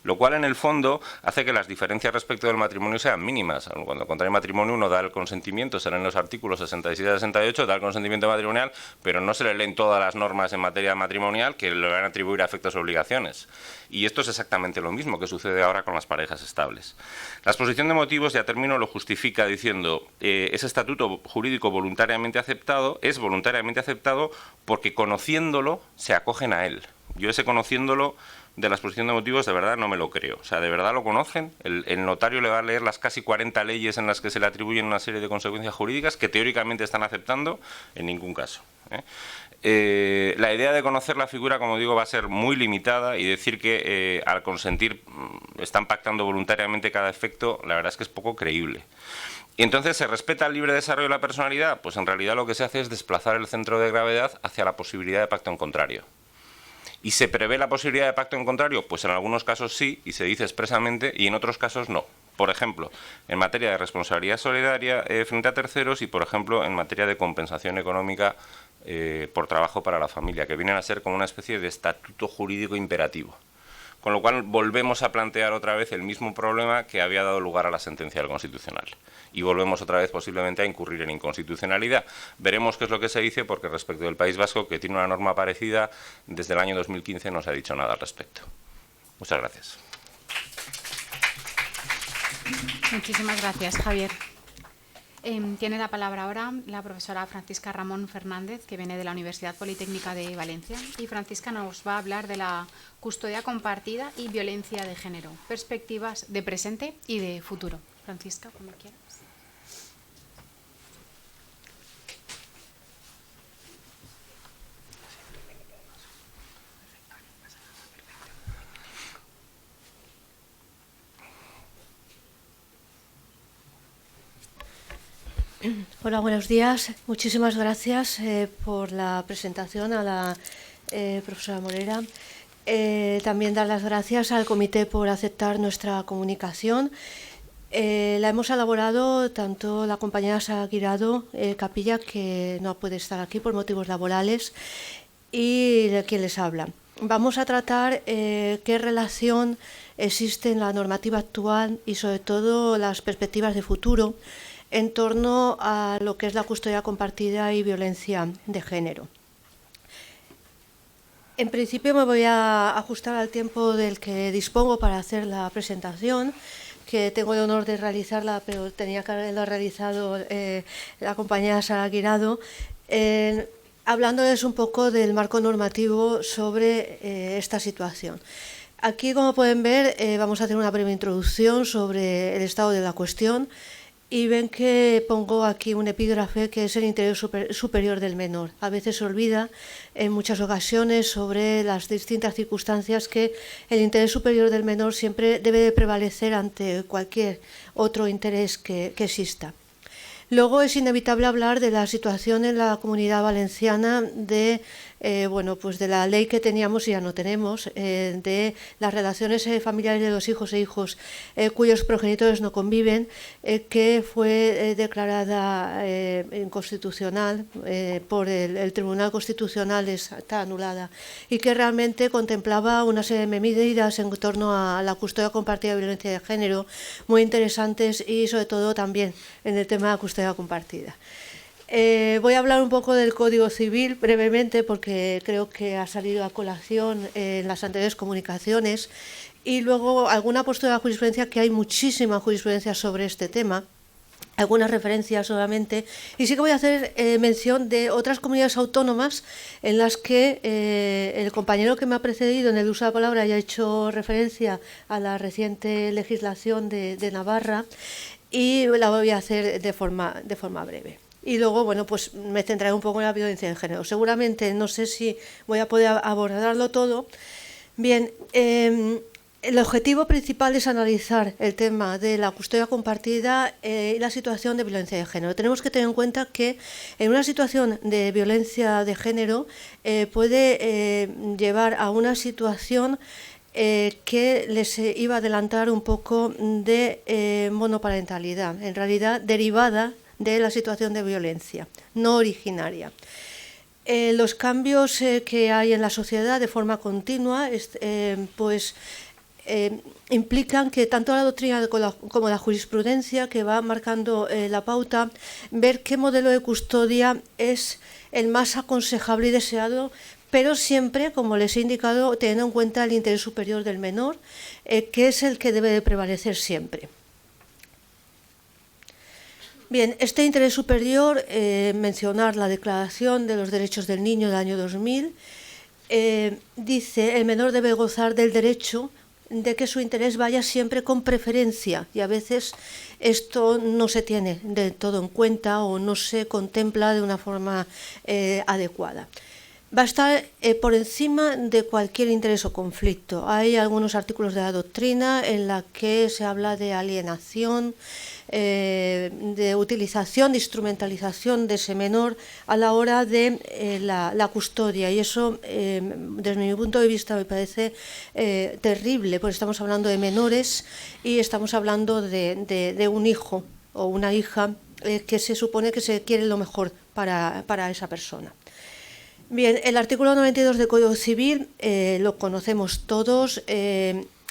Lo cual en el fondo hace que las diferencias respecto del matrimonio sean mínimas. Cuando contrae matrimonio uno da el consentimiento, serán los artículos 67 y 68, da el consentimiento matrimonial, pero no se le leen todas las normas en materia matrimonial que le van a atribuir a efectos o obligaciones. Y esto es exactamente lo mismo que sucede ahora con las parejas estables. La exposición de motivos, ya termino, lo justifica diciendo: ese estatuto jurídico voluntariamente aceptado es voluntariamente aceptado porque conociéndolo se acogen a él. Yo ese conociéndolo de la exposición de motivos de verdad no me lo creo. O sea, ¿de verdad lo conocen? El notario le va a leer las casi 40 leyes en las que se le atribuyen una serie de consecuencias jurídicas que teóricamente están aceptando. En ningún caso. La idea de conocer la figura, como digo, va a ser muy limitada, y decir que al consentir están pactando voluntariamente cada efecto, la verdad es que es poco creíble. ¿Y entonces se respeta el libre desarrollo de la personalidad? Pues en realidad lo que se hace es desplazar el centro de gravedad hacia la posibilidad de pacto en contrario. ¿Y se prevé la posibilidad de pacto en contrario? Pues en algunos casos sí, y se dice expresamente, y en otros casos no. Por ejemplo, en materia de responsabilidad solidaria frente a terceros, y por ejemplo en materia de compensación económica por trabajo para la familia, que vienen a ser como una especie de estatuto jurídico imperativo. Con lo cual volvemos a plantear otra vez el mismo problema que había dado lugar a la sentencia del Constitucional. Y volvemos otra vez posiblemente a incurrir en inconstitucionalidad. Veremos qué es lo que se dice, porque respecto del País Vasco, que tiene una norma parecida, desde el año 2015 no se ha dicho nada al respecto. Muchas gracias. Muchísimas gracias, Javier. Tiene la palabra ahora la profesora Francisca Ramón Fernández, que viene de la Universidad Politécnica de Valencia. Y Francisca nos va a hablar de la custodia compartida y violencia de género, perspectivas de presente y de futuro. Francisca, cuando quieras. Hola, buenos días. Muchísimas gracias por la presentación a la profesora Morera. También dar las gracias al comité por aceptar nuestra comunicación. La hemos elaborado tanto la compañera Sara Guirado Capilla, que no puede estar aquí por motivos laborales, y de quien les habla. Vamos a tratar qué relación existe en la normativa actual y sobre todo las perspectivas de futuro en torno a lo que es la custodia compartida y violencia de género. En principio me voy a ajustar al tiempo del que dispongo para hacer la presentación, que tengo el honor de realizarla, pero tenía que haberlo realizado la compañera Sara Guirado, hablándoles un poco del marco normativo sobre esta situación. Aquí, como pueden ver, vamos a hacer una breve introducción sobre el estado de la cuestión. Y ven que pongo aquí un epígrafe que es el interés superior del menor. A veces se olvida en muchas ocasiones sobre las distintas circunstancias que el interés superior del menor siempre debe de prevalecer ante cualquier otro interés que exista. Luego es inevitable hablar de la situación en la Comunidad Valenciana de pues de la ley que teníamos y ya no tenemos, de las relaciones familiares de los hijos e hijos cuyos progenitores no conviven, que fue declarada inconstitucional por el Tribunal Constitucional, está anulada, y que realmente contemplaba una serie de medidas en torno a la custodia compartida de violencia de género muy interesantes y sobre todo también en el tema de la custodia compartida. Voy a hablar un poco del Código Civil brevemente porque creo que ha salido a colación en las anteriores comunicaciones, y luego alguna postura de la jurisprudencia, que hay muchísima jurisprudencia sobre este tema, algunas referencias solamente, y sí que voy a hacer mención de otras comunidades autónomas en las que el compañero que me ha precedido en el uso de la palabra ya ha hecho referencia a la reciente legislación de Navarra, y la voy a hacer de forma breve. Y luego, bueno, pues me centraré un poco en la violencia de género. Seguramente, no sé si voy a poder abordarlo todo. Bien, el objetivo principal es analizar el tema de la custodia compartida y la situación de violencia de género. Tenemos que tener en cuenta que en una situación de violencia de género puede llevar a una situación que les iba a adelantar un poco de monoparentalidad, en realidad derivada de la situación de violencia, no originaria. Los cambios que hay en la sociedad de forma continua implican que tanto la doctrina como la jurisprudencia, que va marcando la pauta, ver qué modelo de custodia es el más aconsejable y deseado, pero siempre, como les he indicado, teniendo en cuenta el interés superior del menor, que es el que debe de prevalecer siempre. Bien, este interés superior, mencionar la Declaración de los Derechos del Niño del año 2000, dice: el menor debe gozar del derecho de que su interés vaya siempre con preferencia, y a veces esto no se tiene del todo en cuenta o no se contempla de una forma adecuada. Va a estar por encima de cualquier interés o conflicto. Hay algunos artículos de la doctrina en la que se habla de alienación, de utilización, de instrumentalización de ese menor a la hora de la custodia, y eso desde mi punto de vista me parece terrible, porque estamos hablando de menores y estamos hablando de un hijo o una hija que se supone que se quiere lo mejor para esa persona. Bien, el artículo 92 del Código Civil lo conocemos todos,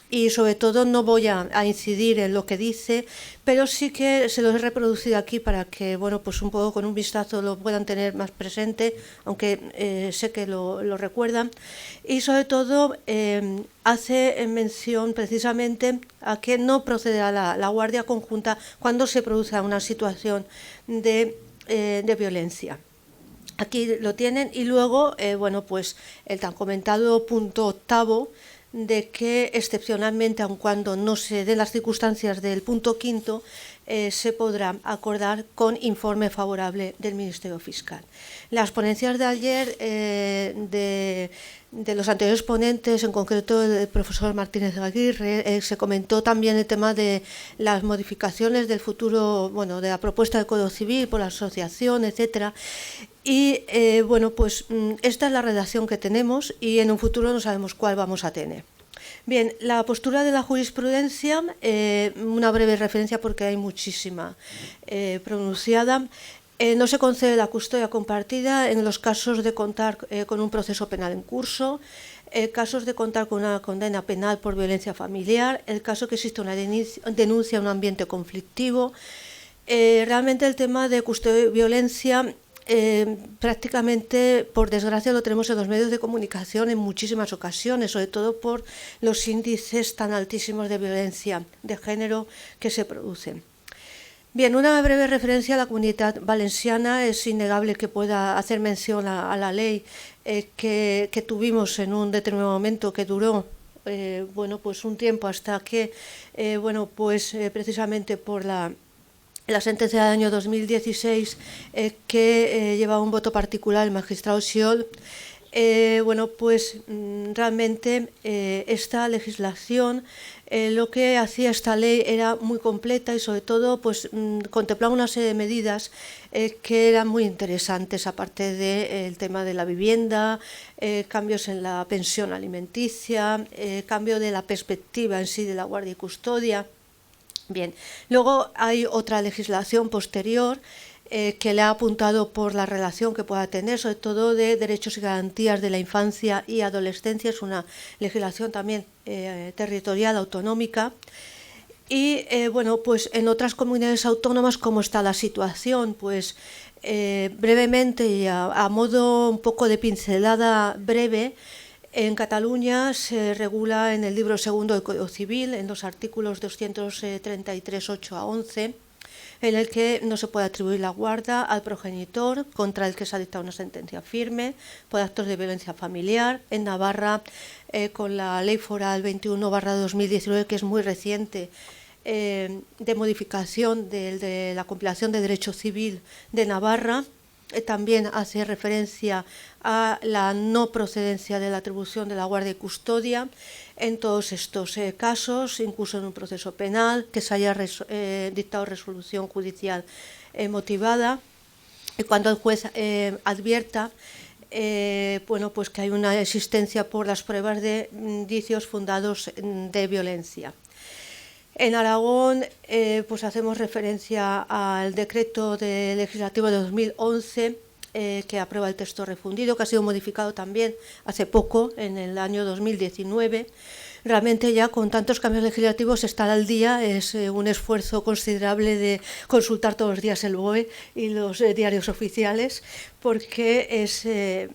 y sobre todo no voy a incidir en lo que dice, pero sí que se lo he reproducido aquí para que, bueno, pues un poco con un vistazo lo puedan tener más presente, aunque sé que lo recuerdan, y sobre todo hace mención precisamente a que no procederá la guardia conjunta cuando se produce una situación de violencia. Aquí lo tienen, y luego, pues el tan comentado punto 8º, de que excepcionalmente, aun cuando no se den las circunstancias del punto 5º, se podrá acordar con informe favorable del Ministerio Fiscal. Las ponencias de ayer de los anteriores ponentes, en concreto el profesor Martínez Aguirre, se comentó también el tema de las modificaciones del futuro, de la propuesta del Código Civil por la asociación, etcétera. Y pues esta es la redacción que tenemos, y en un futuro no sabemos cuál vamos a tener. Bien, la postura de la jurisprudencia, una breve referencia porque hay muchísima pronunciada. No se concede la custodia compartida en los casos de contar con un proceso penal en curso, casos de contar con una condena penal por violencia familiar, el caso que existe una denuncia a un ambiente conflictivo. Realmente el tema de custodia y violencia prácticamente, por desgracia, lo tenemos en los medios de comunicación en muchísimas ocasiones, sobre todo por los índices tan altísimos de violencia de género que se producen. Bien, una breve referencia a la Comunidad Valenciana. Es innegable que pueda hacer mención a la ley que tuvimos en un determinado momento, que duró pues un tiempo hasta que precisamente por la sentencia del año 2016 que llevaba un voto particular el magistrado Xiol, Bueno, pues realmente esta legislación, lo que hacía esta ley era muy completa y sobre todo pues contemplaba una serie de medidas que eran muy interesantes, aparte del tema de la vivienda, cambios en la pensión alimenticia, cambio de la perspectiva en sí de la guardia y custodia. Bien, luego hay otra legislación posterior que le ha apuntado por la relación que pueda tener, sobre todo de derechos y garantías de la infancia y adolescencia. Es una legislación también territorial, autonómica. Y bueno, pues en otras comunidades autónomas, ¿cómo está la situación? Pues brevemente y a modo un poco de pincelada breve, en Cataluña se regula en el libro segundo del Código Civil, en los artículos 233, 8 a 11, en el que no se puede atribuir la guarda al progenitor contra el que se ha dictado una sentencia firme por actos de violencia familiar. En Navarra, con la Ley Foral 21/2019, que es muy reciente, de modificación de la compilación de Derecho Civil de Navarra, también hace referencia a la no procedencia de la atribución de la guardia y custodia en todos estos casos, incluso en un proceso penal, que se haya dictado resolución judicial motivada, y cuando el juez advierta bueno, pues que hay una existencia por las pruebas de indicios fundados de violencia. En Aragón pues hacemos referencia al decreto legislativo de 2011 que aprueba el texto refundido, que ha sido modificado también hace poco, en el año 2019. Realmente ya con tantos cambios legislativos estar al día es un esfuerzo considerable de consultar todos los días el BOE y los diarios oficiales, porque es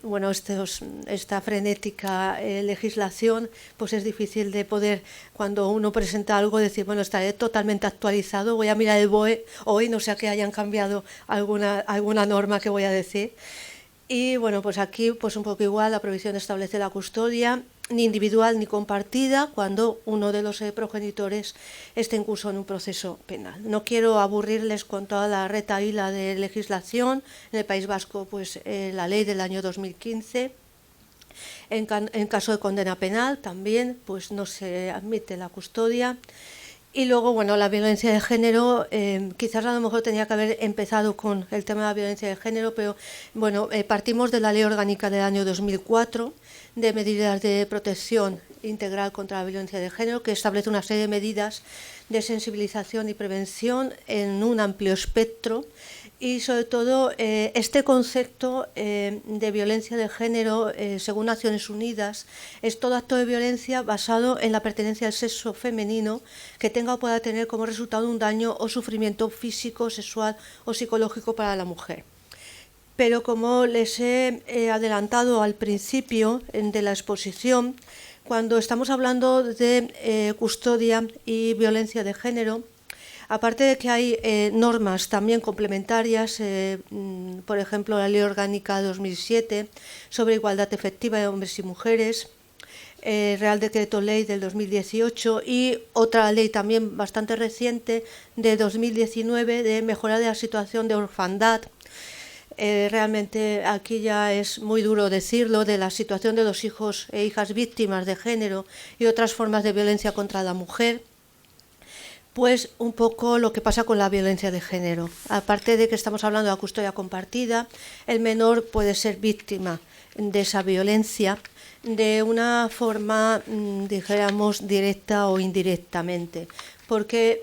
bueno, esta frenética legislación, pues es difícil de poder, cuando uno presenta algo, decir, bueno, estaré totalmente actualizado, voy a mirar el BOE hoy, no sea que hayan cambiado alguna norma que voy a decir. Y bueno, pues aquí pues un poco igual, la prohibición establece la custodia ni individual ni compartida cuando uno de los progenitores esté en curso en un proceso penal. No quiero aburrirles con toda la retahíla de legislación. En el País Vasco, pues la ley del año 2015. En caso de condena penal también pues no se admite la custodia. Y luego, bueno, la violencia de género, quizás a lo mejor tenía que haber empezado con el tema de la violencia de género, pero bueno, partimos de la Ley Orgánica del año 2004, de medidas de protección integral contra la violencia de género, que establece una serie de medidas de sensibilización y prevención en un amplio espectro. Y sobre todo este concepto de violencia de género, según Naciones Unidas, es todo acto de violencia basado en la pertenencia al sexo femenino que tenga o pueda tener como resultado un daño o sufrimiento físico, sexual o psicológico para la mujer. Pero como les he adelantado al principio de la exposición, cuando estamos hablando de custodia y violencia de género, aparte de que hay normas también complementarias, por ejemplo, la Ley Orgánica 2007 sobre igualdad efectiva de hombres y mujeres, Real Decreto Ley del 2018 y otra ley también bastante reciente de 2019 de mejora de la situación de orfandad. Realmente aquí ya es muy duro decirlo, de la situación de los hijos e hijas víctimas de género y otras formas de violencia contra la mujer. Pues un poco lo que pasa con la violencia de género. Aparte de que estamos hablando de la custodia compartida, el menor puede ser víctima de esa violencia de una forma, dijéramos, directa o indirectamente, porque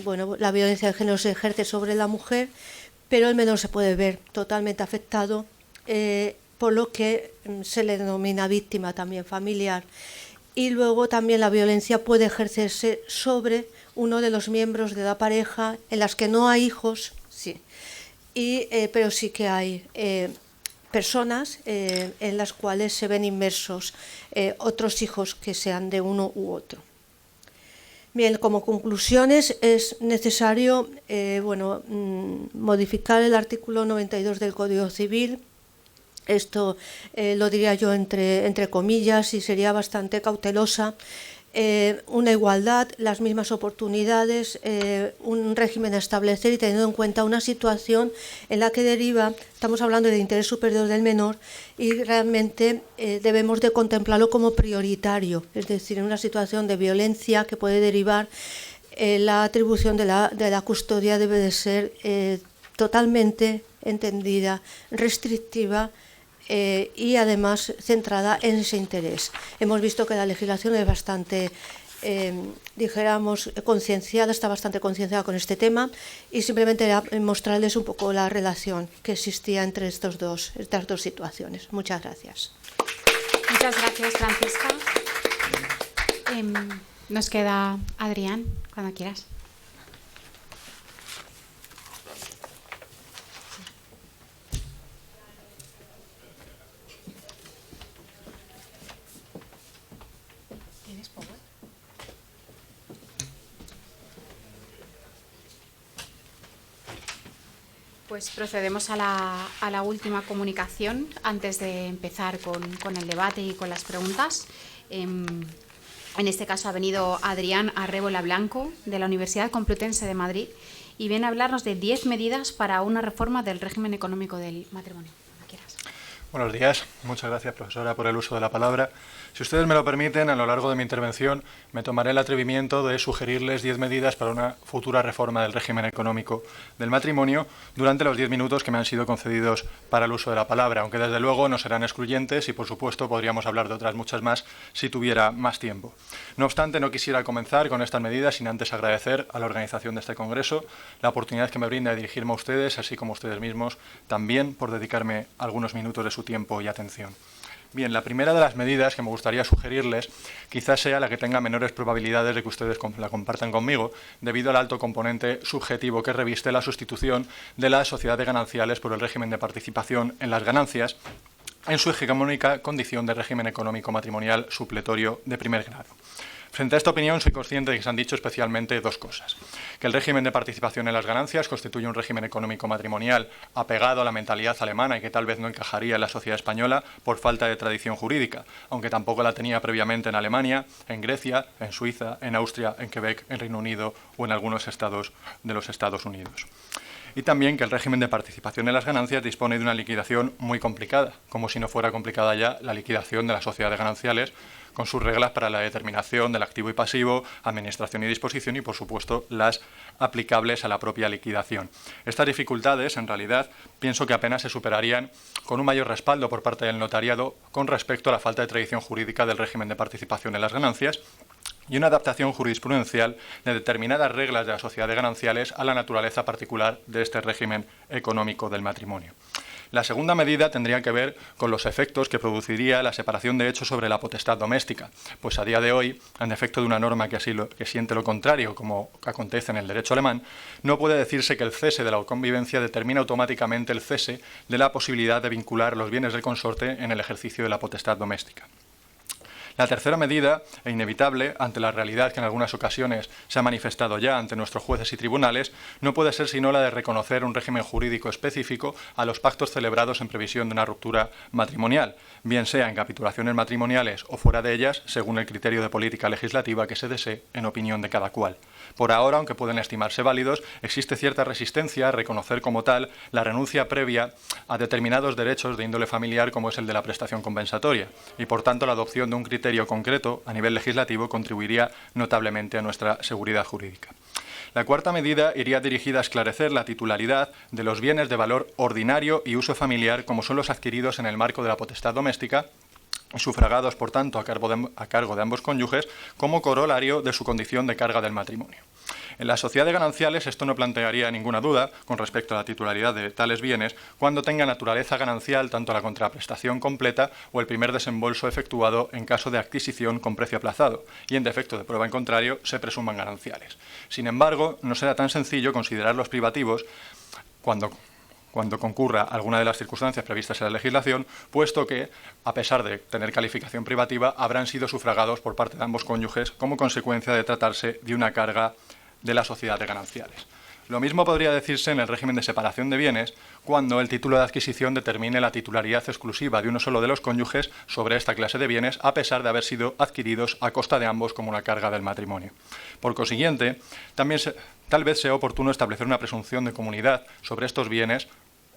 bueno, la violencia de género se ejerce sobre la mujer, pero el menor se puede ver totalmente afectado, por lo que se le denomina víctima también familiar. Y luego también la violencia puede ejercerse sobre uno de los miembros de la pareja, en las que no hay hijos, sí, pero sí que hay personas en las cuales se ven inmersos otros hijos que sean de uno u otro. Bien, como conclusiones es necesario bueno, modificar el artículo 92 del Código Civil. Esto lo diría yo entre comillas y sería bastante cautelosa una igualdad, las mismas oportunidades, un régimen a establecer y teniendo en cuenta una situación en la que deriva, estamos hablando de interés superior del menor y realmente debemos de contemplarlo como prioritario, es decir, en una situación de violencia que puede derivar, la atribución de la custodia debe de ser totalmente entendida, restrictiva, y además centrada en ese interés. Hemos visto que la legislación es bastante, dijéramos, concienciada, está bastante concienciada con este tema y simplemente mostrarles un poco la relación que existía entre estas dos situaciones. Muchas gracias. Muchas gracias, Francisca. Nos queda Adrián, cuando quieras. Pues procedemos a la última comunicación antes de empezar con el debate y con las preguntas. En este caso ha venido Adrián Arrébola Blanco, de la Universidad Complutense de Madrid, y viene a hablarnos de 10 medidas para una reforma del régimen económico del matrimonio. Cuando quieras. Buenos días. Muchas gracias, profesora, por el uso de la palabra. Si ustedes me lo permiten, a lo largo de mi intervención me tomaré el atrevimiento de sugerirles 10 medidas para una futura reforma del régimen económico del matrimonio durante los 10 minutos que me han sido concedidos para el uso de la palabra, aunque desde luego no serán excluyentes y, por supuesto, podríamos hablar de otras muchas más si tuviera más tiempo. No obstante, no quisiera comenzar con estas medidas sin antes agradecer a la organización de este congreso la oportunidad que me brinda de dirigirme a ustedes, así como a ustedes mismos, también por dedicarme algunos minutos de su tiempo y atención. Bien, la primera de las medidas que me gustaría sugerirles quizás sea la que tenga menores probabilidades de que ustedes la compartan conmigo, debido al alto componente subjetivo que reviste la sustitución de la sociedad de gananciales por el régimen de participación en las ganancias en su hegemónica condición de régimen económico matrimonial supletorio de primer grado. Frente a esta opinión, soy consciente de que se han dicho especialmente dos cosas. Que el régimen de participación en las ganancias constituye un régimen económico matrimonial apegado a la mentalidad alemana y que tal vez no encajaría en la sociedad española por falta de tradición jurídica, aunque tampoco la tenía previamente en Alemania, en Grecia, en Suiza, en Austria, en Quebec, en Reino Unido o en algunos estados de los Estados Unidos. Y también que el régimen de participación en las ganancias dispone de una liquidación muy complicada, como si no fuera complicada ya la liquidación de la sociedad de gananciales, con sus reglas para la determinación del activo y pasivo, administración y disposición y, por supuesto, las aplicables a la propia liquidación. Estas dificultades, en realidad, pienso que apenas se superarían con un mayor respaldo por parte del notariado con respecto a la falta de tradición jurídica del régimen de participación en las ganancias y una adaptación jurisprudencial de determinadas reglas de la sociedad de gananciales a la naturaleza particular de este régimen económico del matrimonio. La segunda medida tendría que ver con los efectos que produciría la separación de hechos sobre la potestad doméstica, pues a día de hoy, en efecto de una norma que siente lo contrario, como acontece en el derecho alemán, no puede decirse que el cese de la convivencia determina automáticamente el cese de la posibilidad de vincular los bienes del consorte en el ejercicio de la potestad doméstica. La tercera medida, e inevitable, ante la realidad que en algunas ocasiones se ha manifestado ya ante nuestros jueces y tribunales, no puede ser sino la de reconocer un régimen jurídico específico a los pactos celebrados en previsión de una ruptura matrimonial, bien sea en capitulaciones matrimoniales o fuera de ellas, según el criterio de política legislativa que se desee en opinión de cada cual. Por ahora, aunque pueden estimarse válidos, existe cierta resistencia a reconocer como tal la renuncia previa a determinados derechos de índole familiar como es el de la prestación compensatoria, y por tanto la adopción de un criterio concreto a nivel legislativo contribuiría notablemente a nuestra seguridad jurídica. La cuarta medida iría dirigida a esclarecer la titularidad de los bienes de valor ordinario y uso familiar como son los adquiridos en el marco de la potestad doméstica y sufragados, por tanto, a cargo de ambos cónyuges como corolario de su condición de carga del matrimonio. En la sociedad de gananciales esto no plantearía ninguna duda con respecto a la titularidad de tales bienes cuando tenga naturaleza ganancial tanto la contraprestación completa o el primer desembolso efectuado en caso de adquisición con precio aplazado y en defecto de prueba en contrario se presuman gananciales. Sin embargo, no será tan sencillo considerarlos privativos cuando concurra alguna de las circunstancias previstas en la legislación, puesto que, a pesar de tener calificación privativa, habrán sido sufragados por parte de ambos cónyuges como consecuencia de tratarse de una carga de la sociedad de gananciales. Lo mismo podría decirse en el régimen de separación de bienes, cuando el título de adquisición determine la titularidad exclusiva de uno solo de los cónyuges sobre esta clase de bienes, a pesar de haber sido adquiridos a costa de ambos como una carga del matrimonio. Por consiguiente, tal vez sea oportuno establecer una presunción de comunidad sobre estos bienes,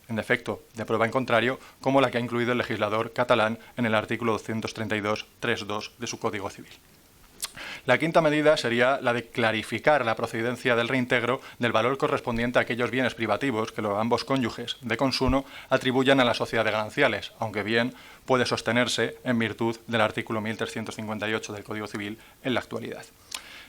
en defecto de prueba en contrario, como la que ha incluido el legislador catalán en el artículo 232.3.2 de su Código Civil. La quinta medida sería la de clarificar la procedencia del reintegro del valor correspondiente a aquellos bienes privativos que ambos cónyuges de consumo atribuyan a la sociedad de gananciales, aunque bien puede sostenerse en virtud del artículo 1358 del Código Civil en la actualidad.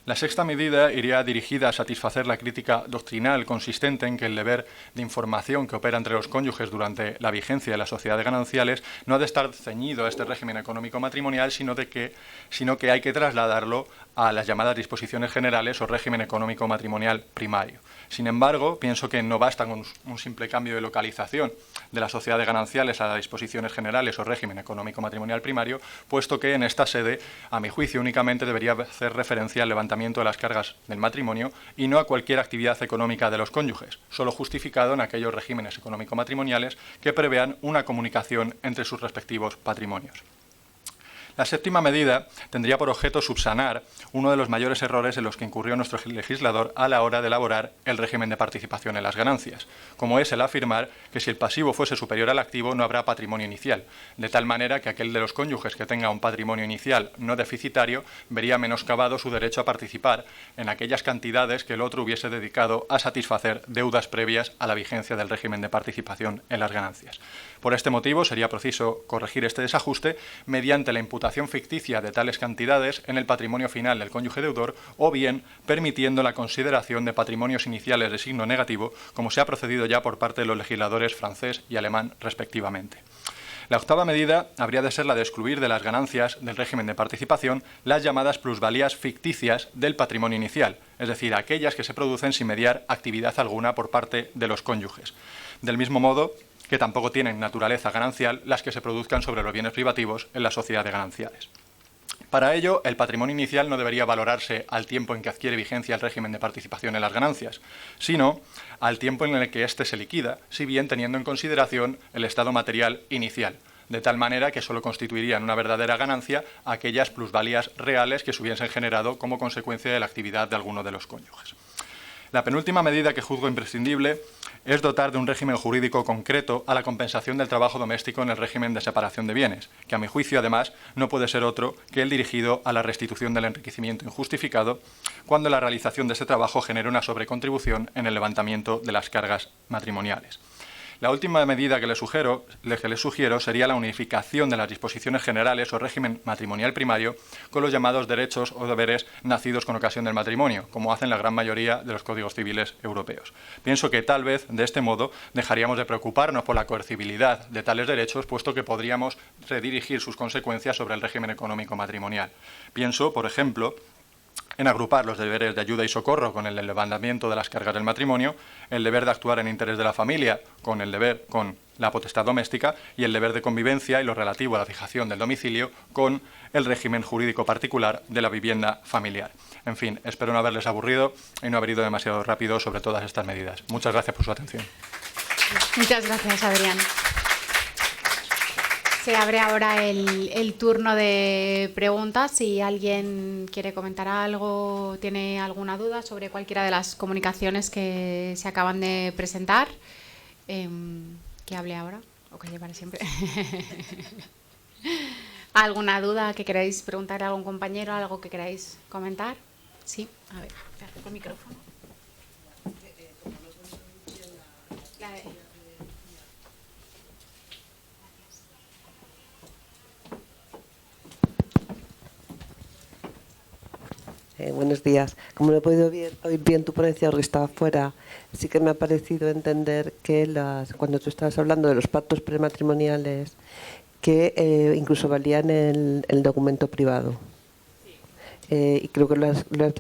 La sexta medida iría dirigida a satisfacer la crítica doctrinal consistente en que el deber de información que opera entre los cónyuges durante la vigencia de la sociedad de gananciales no ha de estar ceñido a este régimen económico matrimonial, sino que hay que trasladarlo a las llamadas disposiciones generales o régimen económico matrimonial primario. Sin embargo, pienso que no basta con un simple cambio de localización de la sociedad de gananciales a las disposiciones generales o régimen económico matrimonial primario, puesto que en esta sede, a mi juicio, únicamente debería hacer referencia al levantamiento de las cargas del matrimonio y no a cualquier actividad económica de los cónyuges, solo justificado en aquellos regímenes económico matrimoniales que prevean una comunicación entre sus respectivos patrimonios. La séptima medida tendría por objeto subsanar uno de los mayores errores en los que incurrió nuestro legislador a la hora de elaborar el régimen de participación en las ganancias, como es el afirmar que si el pasivo fuese superior al activo no habrá patrimonio inicial, de tal manera que aquel de los cónyuges que tenga un patrimonio inicial no deficitario vería menoscabado su derecho a participar en aquellas cantidades que el otro hubiese dedicado a satisfacer deudas previas a la vigencia del régimen de participación en las ganancias. Por este motivo, sería preciso corregir este desajuste mediante la imputación ficticia de tales cantidades en el patrimonio final del cónyuge deudor o bien permitiendo la consideración de patrimonios iniciales de signo negativo, como se ha procedido ya por parte de los legisladores francés y alemán respectivamente. La octava medida habría de ser la de excluir de las ganancias del régimen de participación las llamadas plusvalías ficticias del patrimonio inicial, es decir, aquellas que se producen sin mediar actividad alguna por parte de los cónyuges. Del mismo modo que tampoco tienen naturaleza ganancial las que se produzcan sobre los bienes privativos en la sociedad de gananciales. Para ello, el patrimonio inicial no debería valorarse al tiempo en que adquiere vigencia el régimen de participación en las ganancias, sino al tiempo en el que éste se liquida, si bien teniendo en consideración el estado material inicial, de tal manera que solo constituirían una verdadera ganancia aquellas plusvalías reales que se hubiesen generado como consecuencia de la actividad de alguno de los cónyuges. La penúltima medida que juzgo imprescindible es dotar de un régimen jurídico concreto a la compensación del trabajo doméstico en el régimen de separación de bienes, que a mi juicio, además, no puede ser otro que el dirigido a la restitución del enriquecimiento injustificado cuando la realización de ese trabajo genere una sobrecontribución en el levantamiento de las cargas matrimoniales. La última medida que les sugiero sería la unificación de las disposiciones generales o régimen matrimonial primario con los llamados derechos o deberes nacidos con ocasión del matrimonio, como hacen la gran mayoría de los códigos civiles europeos. Pienso que tal vez, de este modo, dejaríamos de preocuparnos por la coercibilidad de tales derechos, puesto que podríamos redirigir sus consecuencias sobre el régimen económico matrimonial. Pienso, por ejemplo, en agrupar los deberes de ayuda y socorro con el levantamiento de las cargas del matrimonio, el deber de actuar en interés de la familia con la potestad doméstica y el deber de convivencia y lo relativo a la fijación del domicilio con el régimen jurídico particular de la vivienda familiar. En fin, espero no haberles aburrido y no haber ido demasiado rápido sobre todas estas medidas. Muchas gracias por su atención. Muchas gracias, Adrián. Se abre ahora el turno de preguntas. Si alguien quiere comentar algo, tiene alguna duda sobre cualquiera de las comunicaciones que se acaban de presentar, que hable ahora o que llevaré siempre. ¿Alguna duda que queráis preguntar a algún compañero, algo que queráis comentar? Sí, a ver, te acerco el micrófono. Buenos días. Como no he podido oír bien tu ponencia porque estaba fuera, sí que me ha parecido entender que cuando tú estabas hablando de los pactos prematrimoniales, que incluso valían el documento privado. Y creo que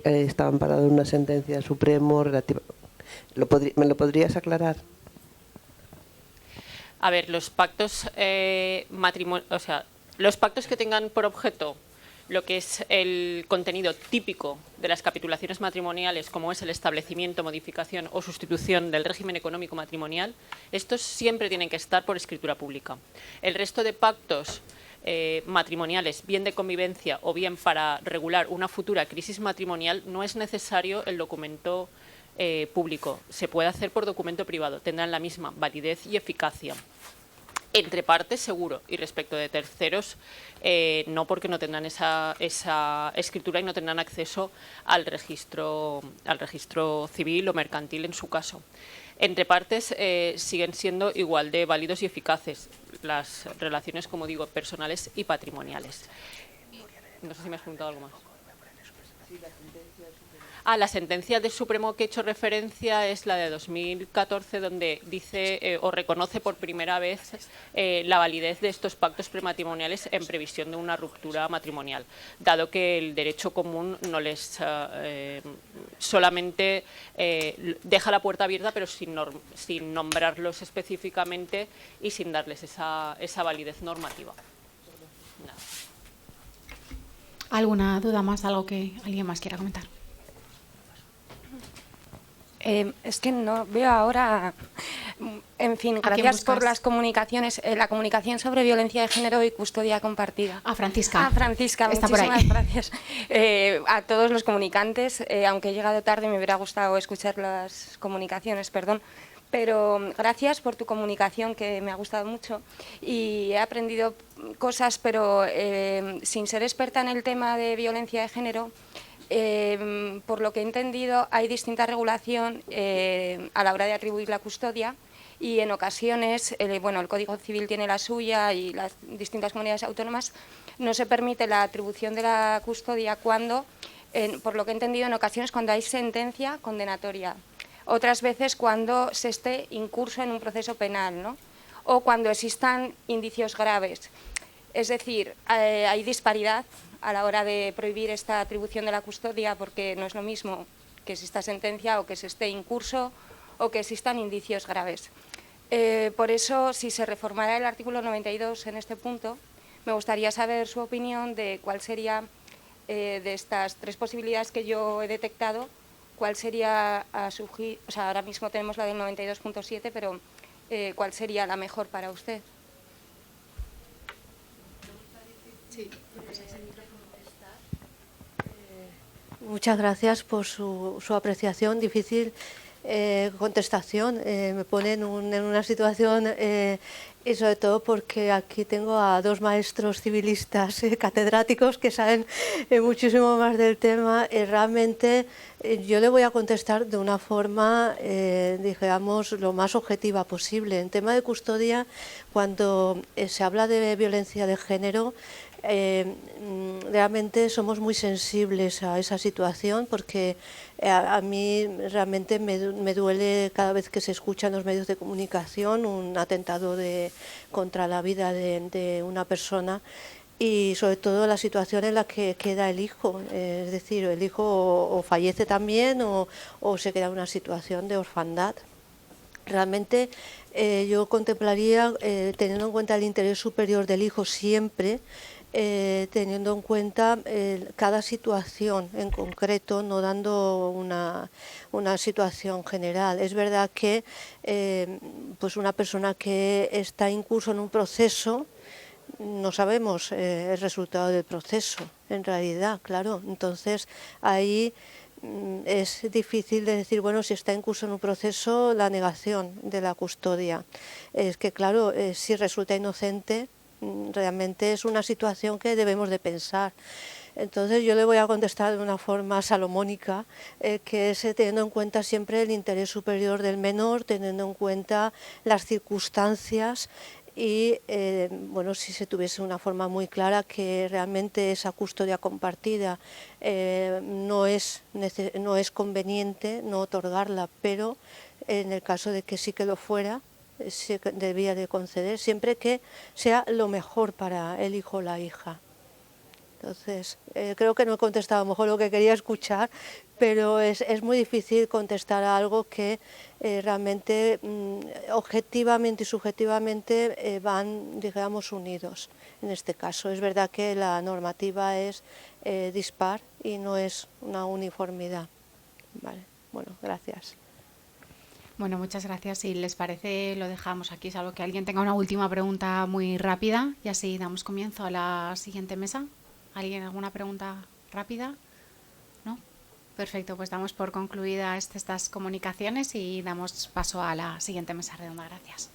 estaba amparado en una sentencia del Supremo relativa. ¿Me lo podrías aclarar? A ver, los pactos los pactos que tengan por objeto lo que es el contenido típico de las capitulaciones matrimoniales, como es el establecimiento, modificación o sustitución del régimen económico matrimonial, estos siempre tienen que estar por escritura pública. El resto de pactos matrimoniales, bien de convivencia o bien para regular una futura crisis matrimonial, no es necesario el documento público. Se puede hacer por documento privado, tendrán la misma validez y eficacia. Entre partes, seguro, y respecto de terceros, no, porque no tendrán esa escritura y no tendrán acceso al registro civil o mercantil en su caso. Entre partes siguen siendo igual de válidos y eficaces las relaciones, como digo, personales y patrimoniales. No sé si me has preguntado algo más. La sentencia del Supremo que he hecho referencia es la de 2014, donde dice o reconoce por primera vez la validez de estos pactos prematrimoniales en previsión de una ruptura matrimonial, dado que el derecho común no les solamente deja la puerta abierta, pero sin nombrarlos específicamente y sin darles esa validez normativa. Nada. ¿Alguna duda más? ¿Algo que alguien más quiera comentar? Es que no veo ahora, en fin, gracias por las comunicaciones, la comunicación sobre violencia de género y custodia compartida. Francisca. Francisca, está muchísimas por ahí. gracias. A todos los comunicantes, aunque he llegado tarde, me hubiera gustado escuchar las comunicaciones, perdón. Pero gracias por tu comunicación, que me ha gustado mucho, y he aprendido cosas, pero sin ser experta en el tema de violencia de género, por lo que he entendido, hay distinta regulación a la hora de atribuir la custodia, y en ocasiones, bueno, el Código Civil tiene la suya y las distintas comunidades autónomas, no se permite la atribución de la custodia cuando, por lo que he entendido, en ocasiones cuando hay sentencia condenatoria, otras veces cuando se esté incurso en un proceso penal, ¿no? O cuando existan indicios graves. Es decir, hay disparidad a la hora de prohibir esta atribución de la custodia, porque no es lo mismo que exista sentencia o que se esté incurso o que existan indicios graves. Por eso, si se reformara el artículo 92 en este punto, me gustaría saber su opinión de cuál sería, de estas tres posibilidades que yo he detectado, cuál sería, o sea, ahora mismo tenemos la del 92.7, pero cuál sería la mejor para usted. Sí. Muchas gracias por su apreciación. Difícil contestación. Me pone en una situación, y sobre todo porque aquí tengo a dos maestros civilistas catedráticos que saben muchísimo más del tema. Realmente yo le voy a contestar de una forma, digamos, lo más objetiva posible. En tema de custodia, cuando se habla de violencia de género, realmente somos muy sensibles a esa situación, porque a mí realmente me duele cada vez que se escucha en los medios de comunicación un atentado contra la vida de una persona, y sobre todo la situación en la que queda el hijo, es decir, el hijo o fallece también o se queda en una situación de orfandad. Realmente yo contemplaría, teniendo en cuenta el interés superior del hijo siempre, teniendo en cuenta cada situación en concreto, no dando una situación general. Es verdad que pues una persona que está incurso en un proceso, no sabemos el resultado del proceso, en realidad, claro. Entonces, ahí es difícil de decir, bueno, si está incurso en un proceso, la negación de la custodia. Es que, claro, si resulta inocente, realmente es una situación que debemos de pensar. Entonces yo le voy a contestar de una forma salomónica, que es teniendo en cuenta siempre el interés superior del menor, teniendo en cuenta las circunstancias y, bueno, si se tuviese una forma muy clara que realmente esa custodia compartida no es conveniente no otorgarla, pero en el caso de que sí que lo fuera, se debía de conceder, siempre que sea lo mejor para el hijo o la hija. Entonces, creo que no he contestado a lo mejor lo que quería escuchar, pero es muy difícil contestar a algo que realmente objetivamente y subjetivamente van, digamos, unidos. En este caso, es verdad que la normativa es dispar y no es una uniformidad. Vale, bueno, gracias. Bueno, muchas gracias. Si les parece, lo dejamos aquí, salvo que alguien tenga una última pregunta muy rápida y así damos comienzo a la siguiente mesa. ¿Alguien alguna pregunta rápida? ¿No? Perfecto, pues damos por concluidas estas comunicaciones y damos paso a la siguiente mesa redonda. Gracias.